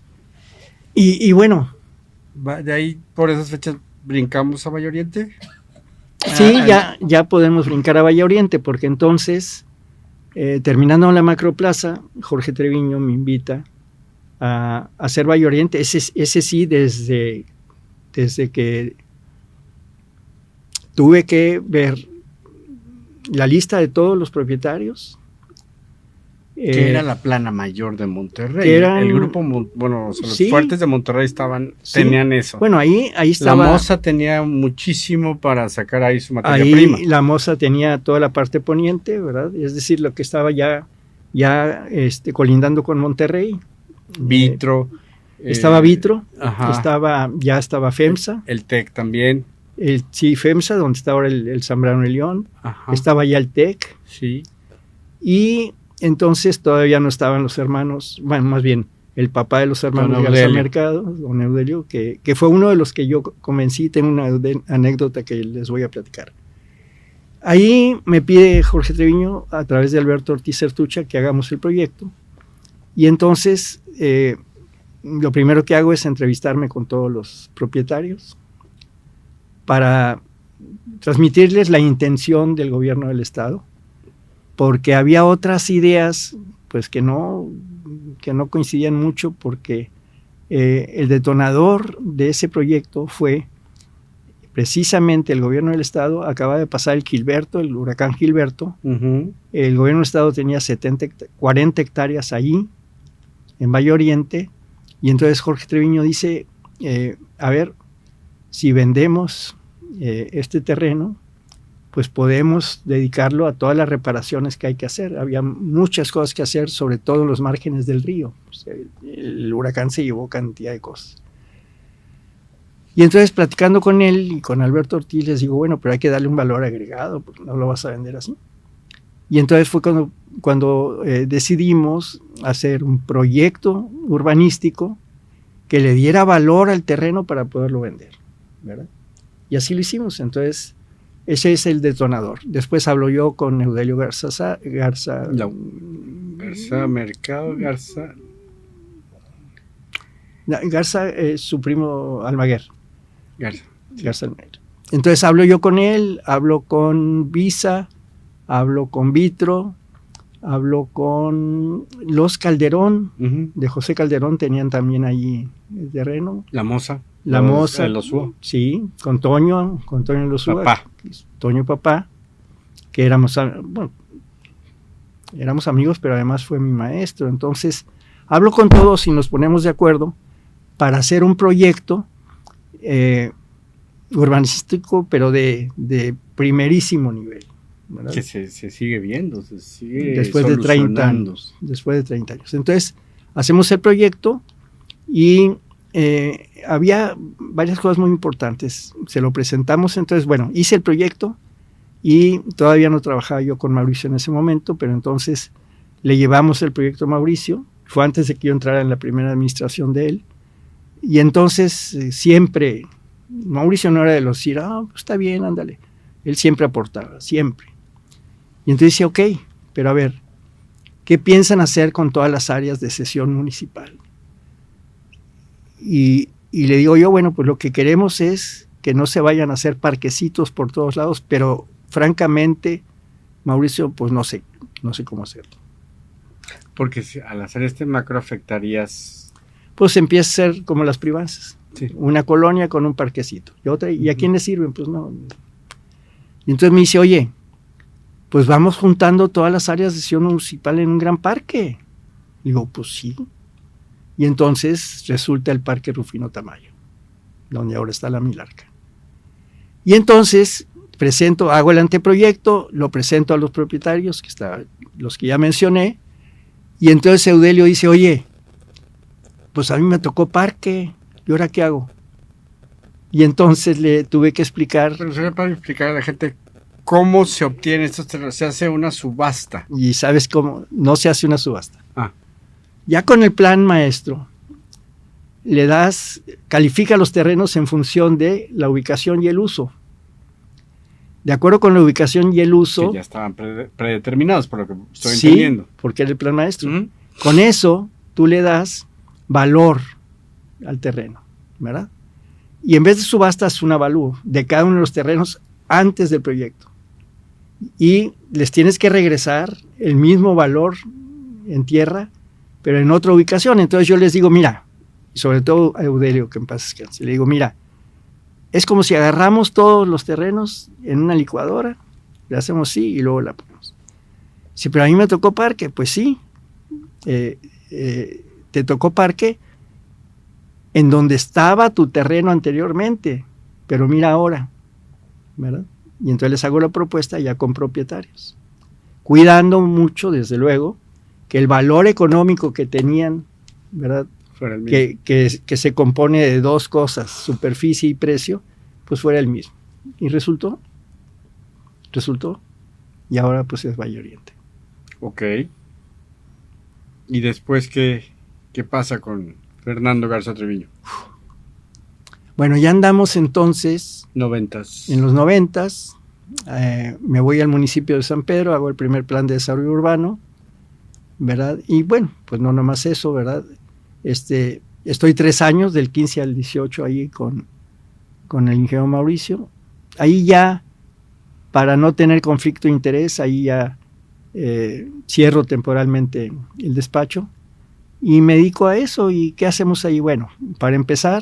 Speaker 1: y bueno.
Speaker 2: De ahí, por esas fechas, brincamos a Valle Oriente.
Speaker 1: Sí, ya podemos brincar a Valle Oriente, porque entonces, terminando la Macroplaza, Jorge Treviño me invita a hacer Valle Oriente. Ese sí, desde que tuve que ver la lista de todos los propietarios.
Speaker 2: Que era la plana mayor de Monterrey. El grupo, los fuertes de Monterrey tenían eso.
Speaker 1: Bueno, ahí estaba.
Speaker 2: La Moza tenía muchísimo para sacar ahí su materia prima.
Speaker 1: La Moza tenía toda la parte poniente, ¿verdad? Es decir, lo que estaba ya colindando con Monterrey.
Speaker 2: Vitro.
Speaker 1: Estaba Vitro.
Speaker 2: Ajá.
Speaker 1: Ya estaba FEMSA.
Speaker 2: El TEC también.
Speaker 1: Sí, FEMSA, donde está ahora el Zambrano y León.
Speaker 2: Ajá.
Speaker 1: Estaba ya el TEC.
Speaker 2: Sí.
Speaker 1: Y entonces todavía no estaban los hermanos, bueno, más bien el papá de los hermanos Garza Mercado, don Eudelio, que fue uno de los que yo convencí. Tengo una anécdota que les voy a platicar. Ahí me pide Jorge Treviño, a través de Alberto Ortiz Certucha, que hagamos el proyecto. Y entonces lo primero que hago es entrevistarme con todos los propietarios para transmitirles la intención del gobierno del estado, porque había otras ideas pues que no coincidían mucho, porque el detonador de ese proyecto fue precisamente el gobierno del estado. Acaba de pasar el huracán Gilberto.
Speaker 2: Uh-huh.
Speaker 1: El gobierno del estado tenía 40 hectáreas allí, en Valle Oriente, y entonces Jorge Treviño dice, a ver, si vendemos este terreno, pues podemos dedicarlo a todas las reparaciones que hay que hacer. Había muchas cosas que hacer, sobre todo en los márgenes del río. Pues el huracán se llevó cantidad de cosas. Y entonces, platicando con él y con Alberto Ortiz, les digo, bueno, pero hay que darle un valor agregado, porque no lo vas a vender así. Y entonces fue cuando decidimos hacer un proyecto urbanístico que le diera valor al terreno para poderlo vender, ¿verdad? Y así lo hicimos. Entonces, ese es el detonador. Después hablo yo con Eudelio Garza
Speaker 2: Mercado,
Speaker 1: Garza es su primo Almaguer.
Speaker 2: Garza
Speaker 1: Almaguer. Entonces hablo yo con él, hablo con Visa, hablo con Vitro, hablo con los Calderón,
Speaker 2: uh-huh.
Speaker 1: de José Calderón, tenían también ahí el terreno.
Speaker 2: La Moza.
Speaker 1: Losúa. Sí, con Toño Losúa.
Speaker 2: Papá.
Speaker 1: Toño papá, que éramos amigos, pero además fue mi maestro. Entonces, hablo con todos y nos ponemos de acuerdo para hacer un proyecto urbanístico, pero de primerísimo nivel, ¿verdad?
Speaker 2: Que se sigue viendo, se sigue
Speaker 1: después de 30 años. Entonces, hacemos el proyecto y había varias cosas muy importantes. Se lo presentamos. Entonces, bueno, hice el proyecto y todavía no trabajaba yo con Mauricio en ese momento, pero entonces le llevamos el proyecto a Mauricio, fue antes de que yo entrara en la primera administración de él, y entonces siempre, Mauricio no era de los decir, pues está bien, ándale, él siempre aportaba, siempre. Y entonces decía, ok, pero a ver, ¿qué piensan hacer con todas las áreas de sesión municipal? Y le digo yo, bueno, pues lo que queremos es que no se vayan a hacer parquecitos por todos lados, pero francamente, Mauricio, pues no sé cómo hacerlo.
Speaker 2: Porque al hacer este macro afectarías...
Speaker 1: Pues empieza a ser como las privanzas.
Speaker 2: Sí.
Speaker 1: Una colonia con un parquecito. Y otra, ¿y a quién le sirven? Pues no. Y entonces me dice, oye, pues vamos juntando todas las áreas de sesión municipal en un gran parque. Digo, pues sí. Y entonces resulta el Parque Rufino Tamayo, donde ahora está la Milarca. Y entonces hago el anteproyecto, lo presento a los propietarios, los que ya mencioné, y entonces Eudelio dice, oye, pues a mí me tocó parque, ¿y ahora qué hago? Y entonces le tuve que explicar.
Speaker 2: Pero sería para explicar a la gente cómo se obtiene estos terrenos. Se hace una subasta.
Speaker 1: Y ¿sabes cómo? No se hace una subasta. Ya con el plan maestro, califica los terrenos en función de la ubicación y el uso. De acuerdo con la ubicación y el uso...
Speaker 2: Que ya estaban predeterminados, por lo que estoy entendiendo.
Speaker 1: Sí, porque era el plan maestro. Con eso, tú le das valor al terreno, ¿verdad? Y en vez de subastas, un avalúo de cada uno de los terrenos antes del proyecto. Y les tienes que regresar el mismo valor en tierra, pero en otra ubicación. Entonces yo les digo, mira, y sobre todo a Eudelio, que en paz descanse, le digo, mira, es como si agarramos todos los terrenos en una licuadora, le hacemos así y luego la ponemos. Sí, pero a mí me tocó parque, pues sí, te tocó parque en donde estaba tu terreno anteriormente, pero mira ahora, ¿verdad? Y entonces les hago la propuesta ya con propietarios, cuidando mucho, desde luego, que el valor económico que tenían, ¿verdad? Que se compone de dos cosas, superficie y precio, pues fuera el mismo. Y resultó, y ahora pues es Valle Oriente.
Speaker 2: Ok. ¿Y después qué pasa con Fernando Garza Treviño?
Speaker 1: Bueno, ya andamos entonces... En los 90s, me voy al municipio de San Pedro, hago el primer plan de desarrollo urbano, ¿verdad? Y bueno, pues no nomás eso, ¿verdad? Estoy 3 años, del 15 al 18, ahí con el ingeniero Mauricio. Ahí ya, para no tener conflicto de interés, ahí ya cierro temporalmente el despacho y me dedico a eso. ¿Y qué hacemos ahí? Bueno, para empezar...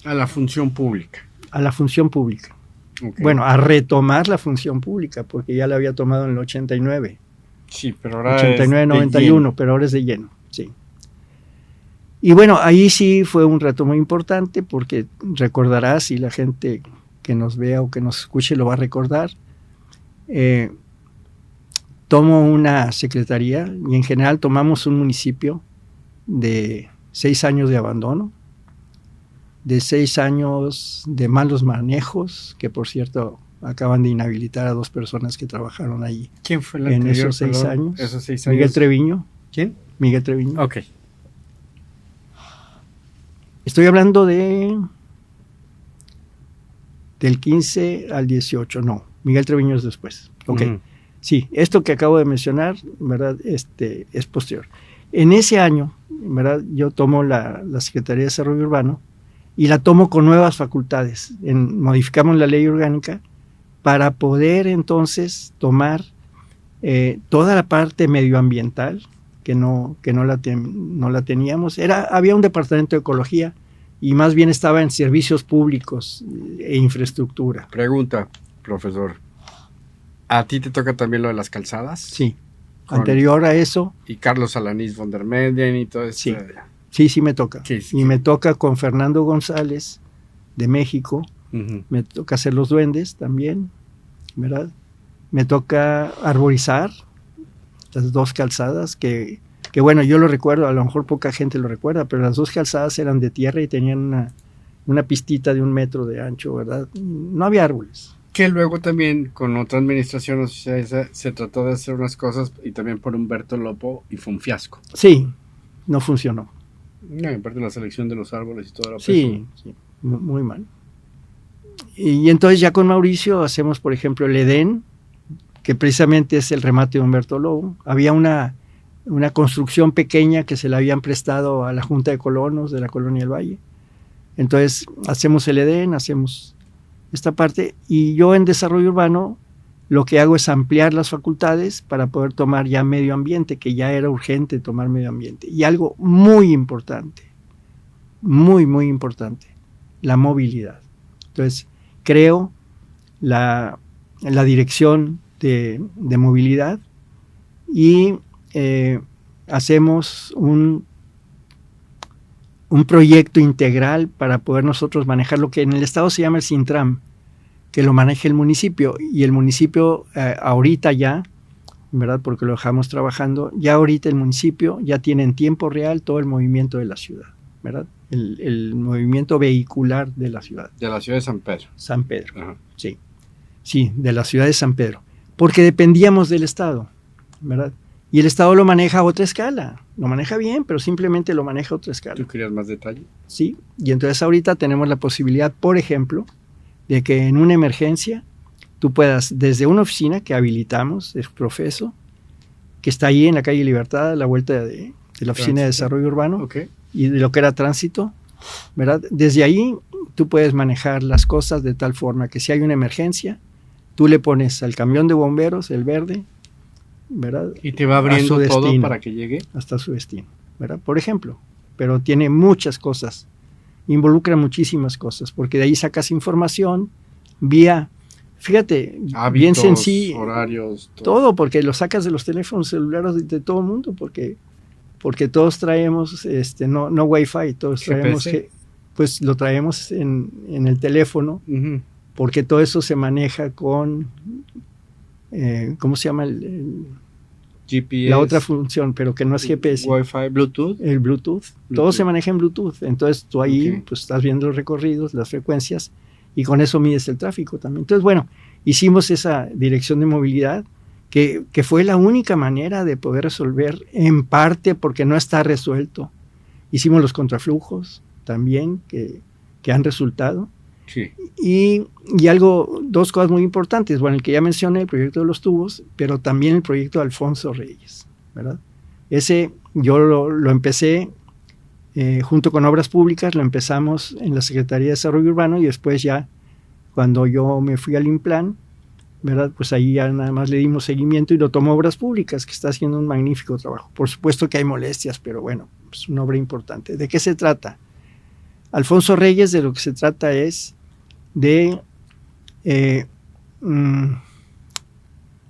Speaker 2: A la función pública.
Speaker 1: A la función pública.
Speaker 2: Okay.
Speaker 1: Bueno, a retomar la función pública, porque ya la había tomado en el 89.
Speaker 2: Sí, pero ahora
Speaker 1: 89-91, pero ahora es de lleno, sí. Y bueno, ahí sí fue un reto muy importante, porque recordarás, y la gente que nos vea o que nos escuche lo va a recordar, tomo una secretaría y en general tomamos un municipio de 6 años de abandono, de 6 años de malos manejos, que por cierto acaban de inhabilitar a 2 personas que trabajaron allí.
Speaker 2: ¿Quién fue el
Speaker 1: en
Speaker 2: anterior,
Speaker 1: esos 6 años?
Speaker 2: Esos 6 años.
Speaker 1: Miguel Treviño.
Speaker 2: ¿Quién?
Speaker 1: Miguel Treviño.
Speaker 2: Ok.
Speaker 1: Estoy hablando del 15 al 18, no, Miguel Treviño es después. Ok, sí, esto que acabo de mencionar, ¿verdad? Es posterior. En ese año, ¿verdad? Yo tomo la Secretaría de Desarrollo Urbano y la tomo con nuevas facultades. Modificamos la ley orgánica para poder entonces tomar toda la parte medioambiental, que no la teníamos. Había un departamento de ecología y más bien estaba en servicios públicos e infraestructura.
Speaker 2: Pregunta, profesor. ¿A ti te toca también lo de las calzadas?
Speaker 1: Sí. Anterior a eso.
Speaker 2: Y Carlos Alanís von der Meden y todo eso.
Speaker 1: Sí me toca.
Speaker 2: Sí.
Speaker 1: Y me toca con Fernando González de México. Me toca hacer los duendes también, ¿verdad? Me toca arborizar las 2 calzadas que bueno, yo lo recuerdo, a lo mejor poca gente lo recuerda, pero las 2 calzadas eran de tierra y tenían una pistita de 1 metro de ancho, ¿verdad? No había árboles.
Speaker 2: Que luego también con otra administración, o sea, se trató de hacer unas cosas y también por Humberto Lopo y fue un fiasco.
Speaker 1: Sí, no funcionó.
Speaker 2: No, aparte la selección de los árboles y todo.
Speaker 1: Sí, muy mal. Y entonces ya con Mauricio hacemos, por ejemplo, el Edén, que precisamente es el remate de Humberto Lobo. Había una construcción pequeña que se le habían prestado a la Junta de Colonos de la Colonia del Valle. Entonces hacemos el Edén, hacemos esta parte, y yo en desarrollo urbano lo que hago es ampliar las facultades para poder tomar ya medio ambiente, que ya era urgente tomar medio ambiente. Y algo muy importante, muy, muy importante, la movilidad. Entonces, creo la dirección de movilidad y hacemos un proyecto integral para poder nosotros manejar lo que en el estado se llama el Sintram, que lo maneja el municipio, y el municipio ahorita ya, ¿verdad? Porque lo dejamos trabajando, ya ahorita el municipio ya tiene en tiempo real todo el movimiento de la ciudad, ¿verdad? El movimiento vehicular de la ciudad.
Speaker 2: De la ciudad de San Pedro.
Speaker 1: San Pedro, sí. Sí, de la ciudad de San Pedro. Porque dependíamos del Estado, ¿verdad? Y el Estado lo maneja a otra escala. Lo maneja bien, pero simplemente lo maneja a otra escala.
Speaker 2: ¿Tú querías más detalle?
Speaker 1: Sí, y entonces ahorita tenemos la posibilidad, por ejemplo, de que en una emergencia tú puedas, desde una oficina que habilitamos, es Profeso, que está ahí en la calle Libertad, a la vuelta de la Oficina de Desarrollo Urbano, y de lo que era tránsito, ¿verdad? Desde ahí tú puedes manejar las cosas de tal forma que si hay una emergencia, tú le pones al camión de bomberos, el verde, ¿verdad?
Speaker 2: Y te va abriendo todo para que llegue
Speaker 1: hasta su destino, ¿verdad? Por ejemplo, pero tiene muchas cosas, involucra muchísimas cosas, porque de ahí sacas información vía, fíjate,
Speaker 2: hábitos,
Speaker 1: bien sencillo,
Speaker 2: horarios,
Speaker 1: todo, porque lo sacas de los teléfonos celulares de todo el mundo, porque todos traemos, no Wi-Fi, todos traemos, pues lo traemos en el teléfono, porque todo eso se maneja con, ¿cómo se llama? El
Speaker 2: GPS.
Speaker 1: La otra función, pero que no es GPS.
Speaker 2: Wi-Fi, Bluetooth.
Speaker 1: El Bluetooth. Todo se maneja en Bluetooth. Entonces tú ahí pues, estás viendo los recorridos, las frecuencias, y con eso mides el tráfico también. Entonces, bueno, hicimos esa dirección de movilidad que fue la única manera de poder resolver, en parte porque no está resuelto. Hicimos los contraflujos también que han resultado.
Speaker 2: Sí.
Speaker 1: Y dos cosas muy importantes. Bueno, el que ya mencioné, el proyecto de los tubos, pero también el proyecto de Alfonso Reyes, ¿verdad? Ese yo lo empecé junto con Obras Públicas, lo empezamos en la Secretaría de Desarrollo Urbano, y después ya cuando yo me fui al Implan, ¿verdad? Pues ahí ya nada más le dimos seguimiento y lo tomó Obras Públicas, que está haciendo un magnífico trabajo. Por supuesto que hay molestias, pero bueno, es una obra importante. ¿De qué se trata? Alfonso Reyes, de lo que se trata es de...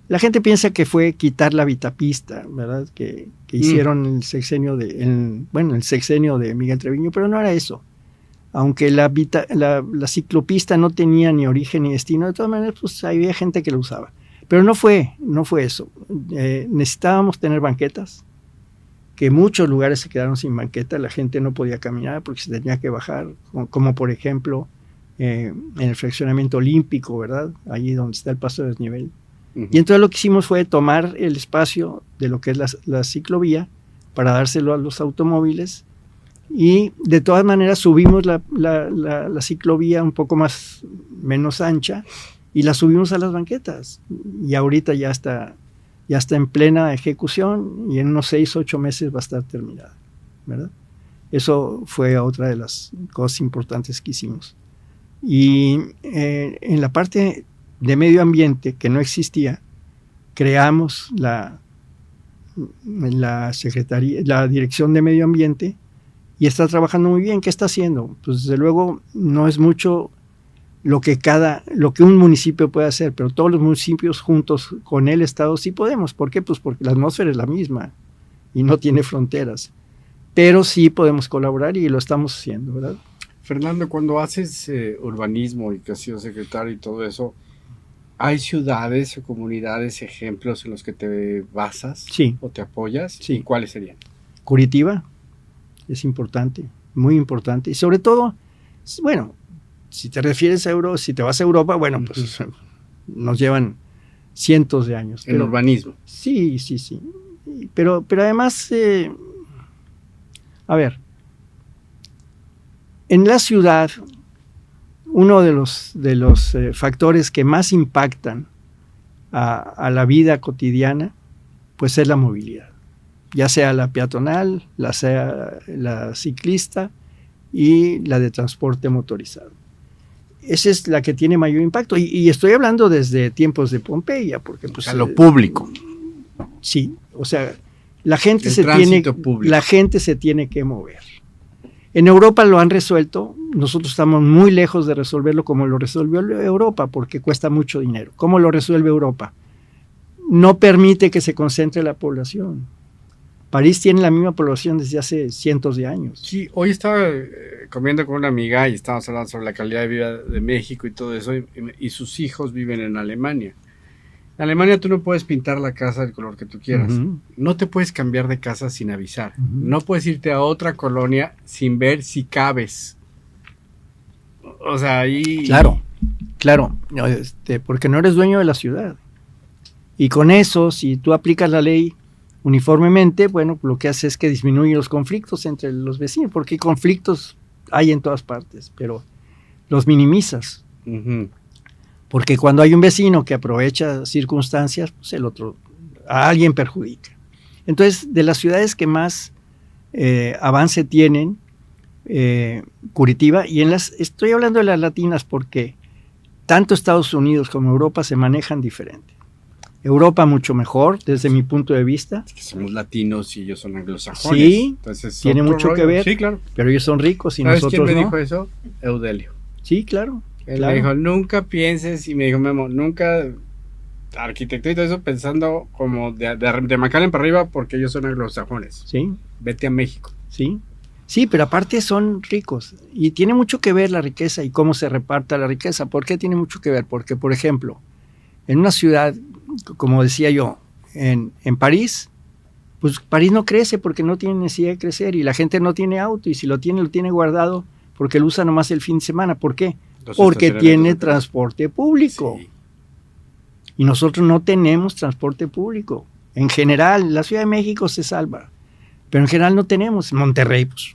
Speaker 1: la gente piensa que fue quitar la vitapista, ¿verdad? Que hicieron el sexenio de Miguel Treviño, pero no era eso. Aunque la ciclopista no tenía ni origen ni destino, de todas maneras pues había gente que lo usaba. Pero no fue eso. Necesitábamos tener banquetas, que muchos lugares se quedaron sin banqueta, la gente no podía caminar porque se tenía que bajar, como por ejemplo en el fraccionamiento olímpico, ¿verdad? Allí donde está el paso de desnivel. Y entonces lo que hicimos fue tomar el espacio de lo que es la ciclovía para dárselo a los automóviles, y de todas maneras subimos la ciclovía un poco menos ancha y la subimos a las banquetas, y ahorita ya está en plena ejecución y en unos 6 o 8 meses va a estar terminada, ¿verdad? Eso fue otra de las cosas importantes que hicimos. Y en la parte de medio ambiente, que no existía, creamos la Secretaría, la Dirección de Medio Ambiente, y está trabajando muy bien. ¿Qué está haciendo? Pues desde luego no es mucho lo que un municipio puede hacer, pero todos los municipios juntos con el Estado sí podemos. ¿Por qué? Pues porque la atmósfera es la misma y no tiene fronteras, pero sí podemos colaborar y lo estamos haciendo, ¿verdad?
Speaker 2: Fernando, cuando haces urbanismo y que has sido secretario y todo eso, ¿hay ciudades o comunidades, ejemplos en los que te basas o te apoyas?
Speaker 1: Sí.
Speaker 2: ¿Y cuáles serían?
Speaker 1: Curitiba es importante, muy importante, y sobre todo, bueno, si te refieres a si te vas a Europa, bueno, pues nos llevan cientos de años.
Speaker 2: El urbanismo.
Speaker 1: Sí. Pero además, a ver, en la ciudad, uno de los factores que más impactan a la vida cotidiana, pues es la movilidad, ya sea la peatonal, sea la ciclista y la de transporte motorizado. Esa es la que tiene mayor impacto. Y estoy hablando desde tiempos de Pompeya, porque pues,
Speaker 2: a lo público.
Speaker 1: Sí, o sea, la gente se tiene que mover. En Europa lo han resuelto, nosotros estamos muy lejos de resolverlo como lo resolvió Europa, porque cuesta mucho dinero. ¿Cómo lo resuelve Europa? No permite que se concentre la población. París tiene la misma población desde hace cientos de años.
Speaker 2: Sí, hoy estaba comiendo con una amiga y estábamos hablando sobre la calidad de vida de México y todo eso, y sus hijos viven en Alemania. En Alemania tú no puedes pintar la casa del color que tú quieras. Uh-huh. No te puedes cambiar de casa sin avisar. Uh-huh. No puedes irte a otra colonia sin ver si cabes. O sea, ahí...
Speaker 1: Claro, porque no eres dueño de la ciudad. Y con eso, si tú aplicas la ley uniformemente, bueno, lo que hace es que disminuye los conflictos entre los vecinos, porque conflictos hay en todas partes, pero los minimizas. Uh-huh. Porque cuando hay un vecino que aprovecha circunstancias, pues el otro, a alguien perjudica. Entonces, de las ciudades que más avance tienen, Curitiba, y estoy hablando de las latinas porque tanto Estados Unidos como Europa se manejan diferente. Europa mucho mejor, desde mi punto de vista.
Speaker 2: Es que somos latinos y ellos son anglosajones.
Speaker 1: Sí, entonces, tiene mucho que ver,
Speaker 2: sí, claro.
Speaker 1: Pero ellos son ricos y nosotros no.
Speaker 2: ¿Sabes quién me dijo eso? Eudelio.
Speaker 1: Sí, claro.
Speaker 2: Él me dijo, nunca pienses, y me dijo, Memo, nunca arquitecto y todo eso pensando como de McAllen para arriba porque ellos son anglosajones.
Speaker 1: Sí.
Speaker 2: Vete a México.
Speaker 1: Sí, pero aparte son ricos y tiene mucho que ver la riqueza y cómo se reparta la riqueza. ¿Por qué tiene mucho que ver? Porque, por ejemplo, en una ciudad, como decía yo, en París, pues París no crece porque no tiene necesidad de crecer y la gente no tiene auto y si lo tiene guardado porque lo usa nomás el fin de semana. ¿Por qué? Porque tiene transporte público. Sí. Y nosotros no tenemos transporte público. En general, la Ciudad de México se salva, pero en general no tenemos. Monterrey, pues,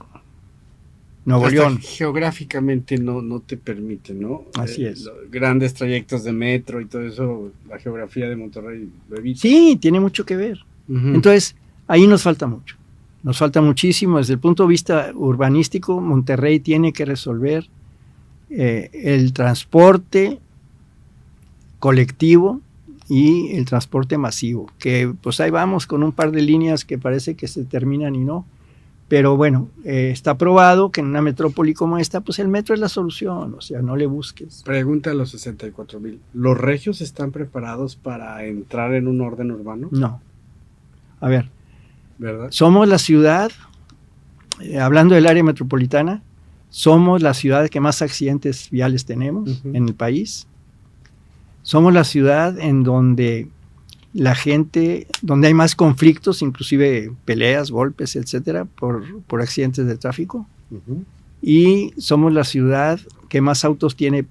Speaker 1: Nuevo León.
Speaker 2: Geográficamente no te permite, ¿no?
Speaker 1: Así es.
Speaker 2: Los grandes trayectos de metro y todo eso, la geografía de Monterrey lo evita.
Speaker 1: Sí, tiene mucho que ver. Uh-huh. Entonces, ahí nos falta mucho. Nos falta muchísimo. Desde el punto de vista urbanístico, Monterrey tiene que resolver el transporte colectivo y el transporte masivo, que pues ahí vamos con un par de líneas que parece que se terminan y no, pero bueno, está probado que en una metrópoli como esta, pues el metro es la solución, o sea, no le busques.
Speaker 2: Pregunta a los 64,000, ¿los regios están preparados para entrar en un orden urbano?
Speaker 1: No. A ver,
Speaker 2: ¿verdad?
Speaker 1: Somos la ciudad, hablando del área metropolitana, somos la ciudad que más accidentes viales tenemos en el país. Somos la ciudad en donde la gente, donde hay más conflictos, inclusive peleas, golpes, etcétera, por accidentes de tráfico. Uh-huh. Y somos la ciudad que más autos tiene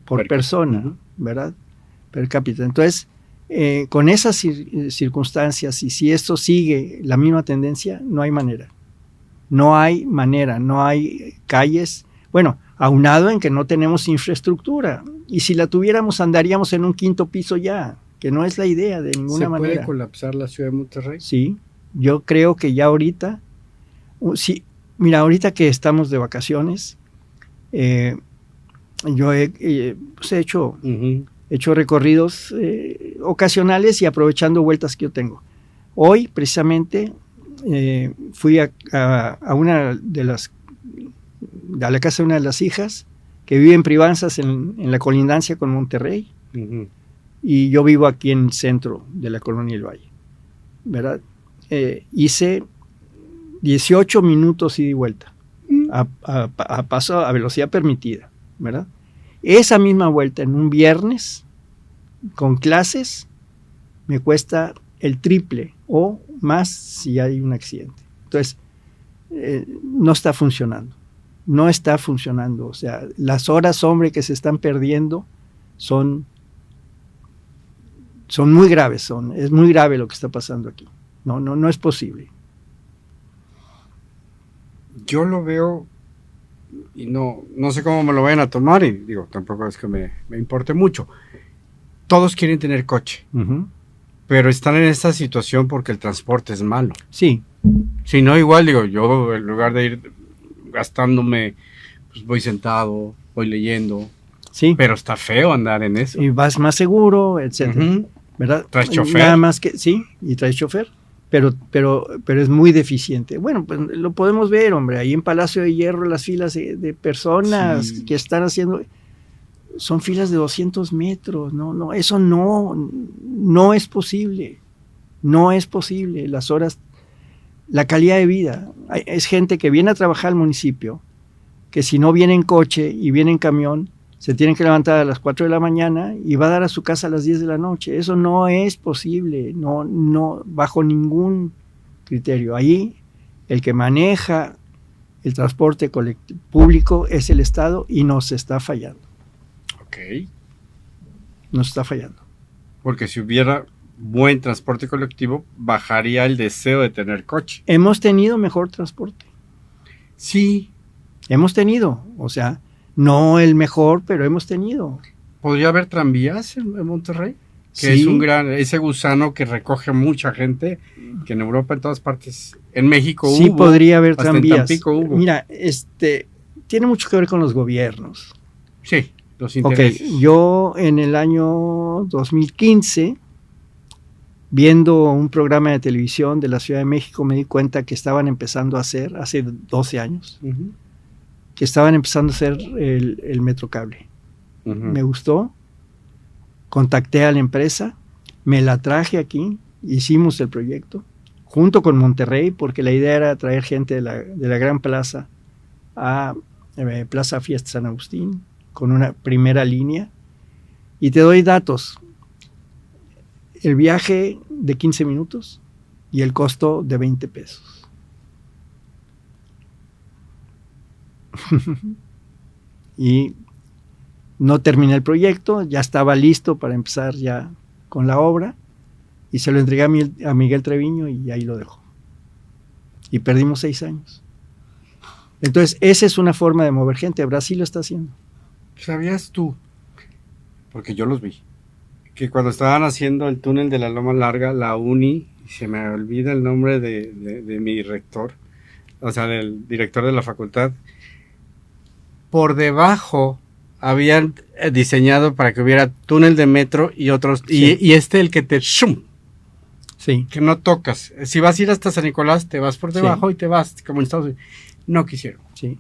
Speaker 1: por persona, uh-huh, ¿verdad? Per cápita. Entonces, con esas circunstancias, y si esto sigue la misma tendencia, no hay manera. No hay calles. Bueno, aunado en que no tenemos infraestructura. Y si la tuviéramos, andaríamos en un quinto piso ya, que no es la idea de ninguna manera.
Speaker 2: ¿Se puede colapsar la ciudad de Monterrey?
Speaker 1: Sí, yo creo que ya ahorita, sí, mira, ahorita que estamos de vacaciones, yo he hecho recorridos ocasionales y aprovechando vueltas que yo tengo. Hoy, precisamente, fui a la casa de una de las hijas que vive en Privanzas en la colindancia con Monterrey, uh-huh, y yo vivo aquí en el centro de la colonia del Valle, ¿verdad? Hice 18 minutos ida y vuelta a paso a velocidad permitida, ¿verdad? Esa misma vuelta en un viernes con clases me cuesta el triple o más si hay un accidente. Entonces, no está funcionando. No está funcionando. O sea, las horas, hombre, que se están perdiendo son son muy graves, es muy grave lo que está pasando aquí. No es posible.
Speaker 2: Yo lo veo y no sé cómo me lo vayan a tomar y digo, tampoco es que me importe mucho. Todos quieren tener coche, pero están en esta situación porque el transporte es malo.
Speaker 1: Sí.
Speaker 2: Si no, igual digo, yo en lugar de ir gastándome, pues voy sentado, voy leyendo.
Speaker 1: Sí.
Speaker 2: Pero está feo andar en eso.
Speaker 1: Y vas más seguro, etcétera. ¿Verdad?
Speaker 2: Traes chofer.
Speaker 1: Nada más que, sí, y traes chofer. Pero es muy deficiente. Bueno, pues lo podemos ver, hombre, ahí en Palacio de Hierro las filas de personas que están haciendo, son filas de 200 metros, eso no es posible, no es posible, las horas, la calidad de vida, es gente que viene a trabajar al municipio, que si no viene en coche y viene en camión, se tienen que levantar a las 4 de la mañana y va a dar a su casa a las 10 de la noche. Eso no es posible, no, bajo ningún criterio. Ahí el que maneja el transporte público es el Estado y nos está fallando.
Speaker 2: Ok.
Speaker 1: Nos está fallando.
Speaker 2: Porque si hubiera buen transporte colectivo, bajaría el deseo de tener coche.
Speaker 1: Hemos tenido mejor transporte.
Speaker 2: Sí.
Speaker 1: Hemos tenido, o sea, no el mejor, pero hemos tenido.
Speaker 2: ¿Podría haber tranvías en Monterrey? Que
Speaker 1: Sí.
Speaker 2: es ese gusano que recoge mucha gente, que en Europa, en todas partes, en México
Speaker 1: sí
Speaker 2: hubo.
Speaker 1: Podría haber
Speaker 2: hasta
Speaker 1: tranvías.
Speaker 2: En Tampico hubo.
Speaker 1: Mira, tiene mucho que ver con los gobiernos.
Speaker 2: Sí, los intereses.
Speaker 1: Ok, yo en el año 2015, viendo un programa de televisión de la Ciudad de México, me di cuenta que estaban empezando a hacer, hace 12 años, que estaban empezando a hacer el Metrocable. Me gustó, contacté a la empresa, me la traje aquí, hicimos el proyecto, junto con Monterrey, porque la idea era traer gente de la Gran Plaza a Plaza Fiesta San Agustín, con una primera línea. Y te doy datos. El viaje de 15 minutos y el costo de 20 pesos. Y no terminé el proyecto, ya estaba listo para empezar ya con la obra y se lo entregué a Miguel Treviño y ahí lo dejó. Y perdimos 6 años. Entonces, esa es una forma de mover gente. Brasil lo está haciendo.
Speaker 2: ¿Sabías tú? Porque yo los vi. Que cuando estaban haciendo el túnel de la Loma Larga, la UNI, se me olvida el nombre de mi rector, o sea, del director de la facultad, por debajo habían diseñado para que hubiera túnel de metro y otros, sí. y el que te ¡shum!
Speaker 1: Sí.
Speaker 2: Que no tocas. Si vas a ir hasta San Nicolás, te vas por debajo, sí. Y te vas, como en Estados Unidos. No quisieron.
Speaker 1: Sí.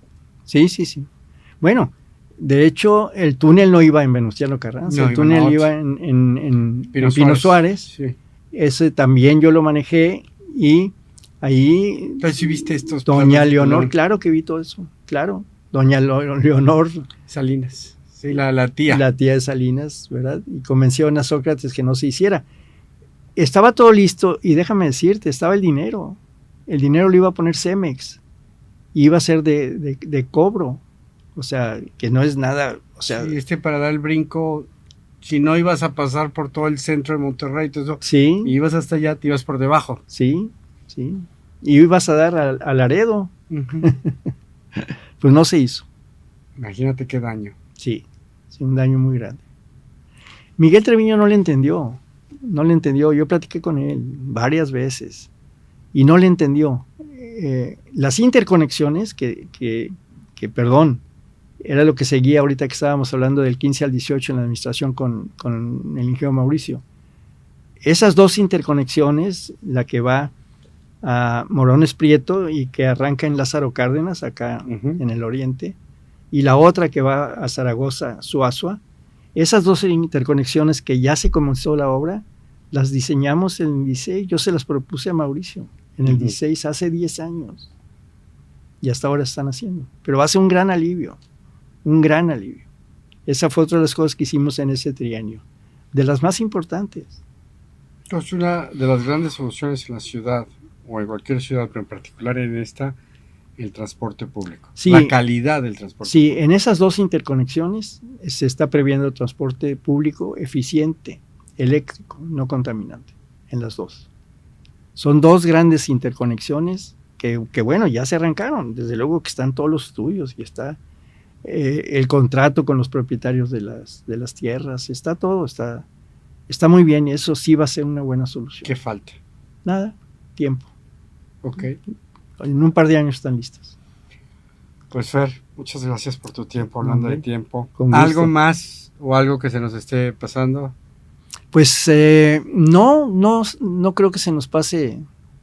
Speaker 1: Bueno, de hecho, el túnel no iba en Venustiano Carranza, el túnel iba en Pino Suárez. Sí. Ese también yo lo manejé y ahí...
Speaker 2: Entonces, ¿sí viste estos?
Speaker 1: Doña Leonor, claro que vi todo eso, claro. Doña Leonor
Speaker 2: Salinas, sí, la tía.
Speaker 1: La tía de Salinas, ¿verdad? Y convenció a Sócrates que no se hiciera. Estaba todo listo y déjame decirte, estaba el dinero. El dinero lo iba a poner Cemex. Iba a ser de cobro. O sea, que no es nada. O sea,
Speaker 2: sí, para dar el brinco, si no ibas a pasar por todo el centro de Monterrey, todo eso,
Speaker 1: sí.
Speaker 2: Y ibas hasta allá, te ibas por debajo.
Speaker 1: Sí. Y ibas a dar a Laredo. Pues no se hizo.
Speaker 2: Imagínate qué daño.
Speaker 1: Sí, un daño muy grande. Miguel Treviño no le entendió. Yo platiqué con él varias veces y no le entendió. Las interconexiones perdón, era lo que seguía ahorita que estábamos hablando del 15 al 18 en la administración con el ingeniero Mauricio. Esas 2 interconexiones, la que va a Morones Prieto y que arranca en Lázaro Cárdenas, acá en el oriente, y la otra que va a Zaragoza, Suazua, esas 2 interconexiones que ya se comenzó la obra, las diseñamos en el 16, yo se las propuse a Mauricio en el 16 hace 10 años, y hasta ahora están haciendo, pero va a ser un gran alivio. Esa fue otra de las cosas que hicimos en ese trienio, de las más importantes.
Speaker 2: Es una de las grandes soluciones en la ciudad, o en cualquier ciudad, pero en particular en esta, el transporte público. Sí, la calidad del transporte público.
Speaker 1: Sí, en esas 2 interconexiones se está previendo transporte público eficiente, eléctrico, no contaminante, en las dos. Son dos grandes interconexiones que bueno, ya se arrancaron. Desde luego que están todos los estudios y está el contrato con los propietarios de las tierras, está todo, está muy bien y eso sí va a ser una buena solución.
Speaker 2: ¿Qué falta?
Speaker 1: Nada, tiempo.
Speaker 2: Ok.
Speaker 1: En un par de años están listas.
Speaker 2: Pues Fer, muchas gracias por tu tiempo, hablando de tiempo. ¿Algo más o algo que se nos esté pasando?
Speaker 1: Pues no creo que se nos pase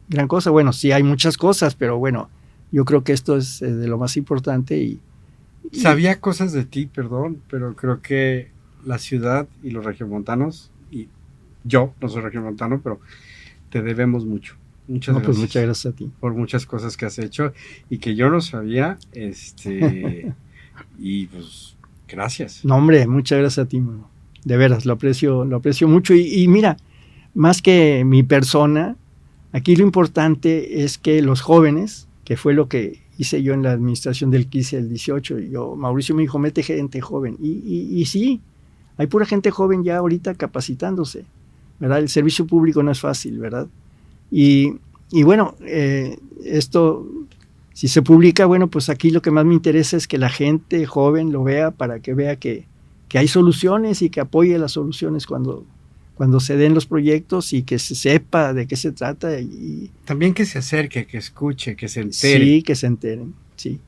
Speaker 1: gran cosa. Bueno, sí hay muchas cosas, pero bueno, yo creo que esto es de lo más importante.
Speaker 2: Sabía cosas de ti, perdón, pero creo que la ciudad y los regiomontanos, y yo no soy regiomontano, pero te debemos mucho. Muchas gracias.
Speaker 1: Pues muchas gracias a ti.
Speaker 2: Por muchas cosas que has hecho y que yo no sabía, y pues gracias.
Speaker 1: No, hombre, muchas gracias a ti, mano. De veras, lo aprecio mucho. Y mira, más que mi persona, aquí lo importante es que los jóvenes, que fue lo que hice yo en la administración del 15 al 18, Mauricio me dijo, mete gente joven. Y sí, hay pura gente joven ya ahorita capacitándose, ¿verdad? El servicio público no es fácil, ¿verdad? Y bueno, esto, si se publica, bueno, pues aquí lo que más me interesa es que la gente joven lo vea para que vea que hay soluciones y que apoye las soluciones cuando se den los proyectos y que se sepa de qué se trata. Y
Speaker 2: también que se acerque, que escuche, que se entere.
Speaker 1: Sí, que se enteren, sí.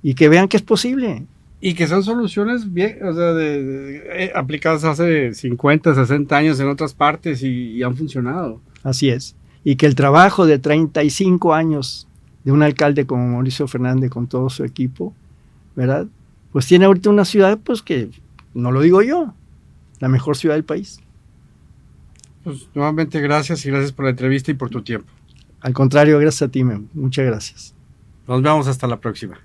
Speaker 1: Y que vean que es posible.
Speaker 2: Y que son soluciones bien, o sea, aplicadas hace 50, 60 años en otras partes y han funcionado.
Speaker 1: Así es. Y que el trabajo de 35 años de un alcalde como Mauricio Fernández con todo su equipo, ¿verdad? Pues tiene ahorita una ciudad, pues que, no lo digo yo, la mejor ciudad del país.
Speaker 2: Pues nuevamente gracias y gracias por la entrevista y por tu tiempo.
Speaker 1: Al contrario, gracias a ti, Memo. Muchas gracias.
Speaker 2: Nos vemos hasta la próxima.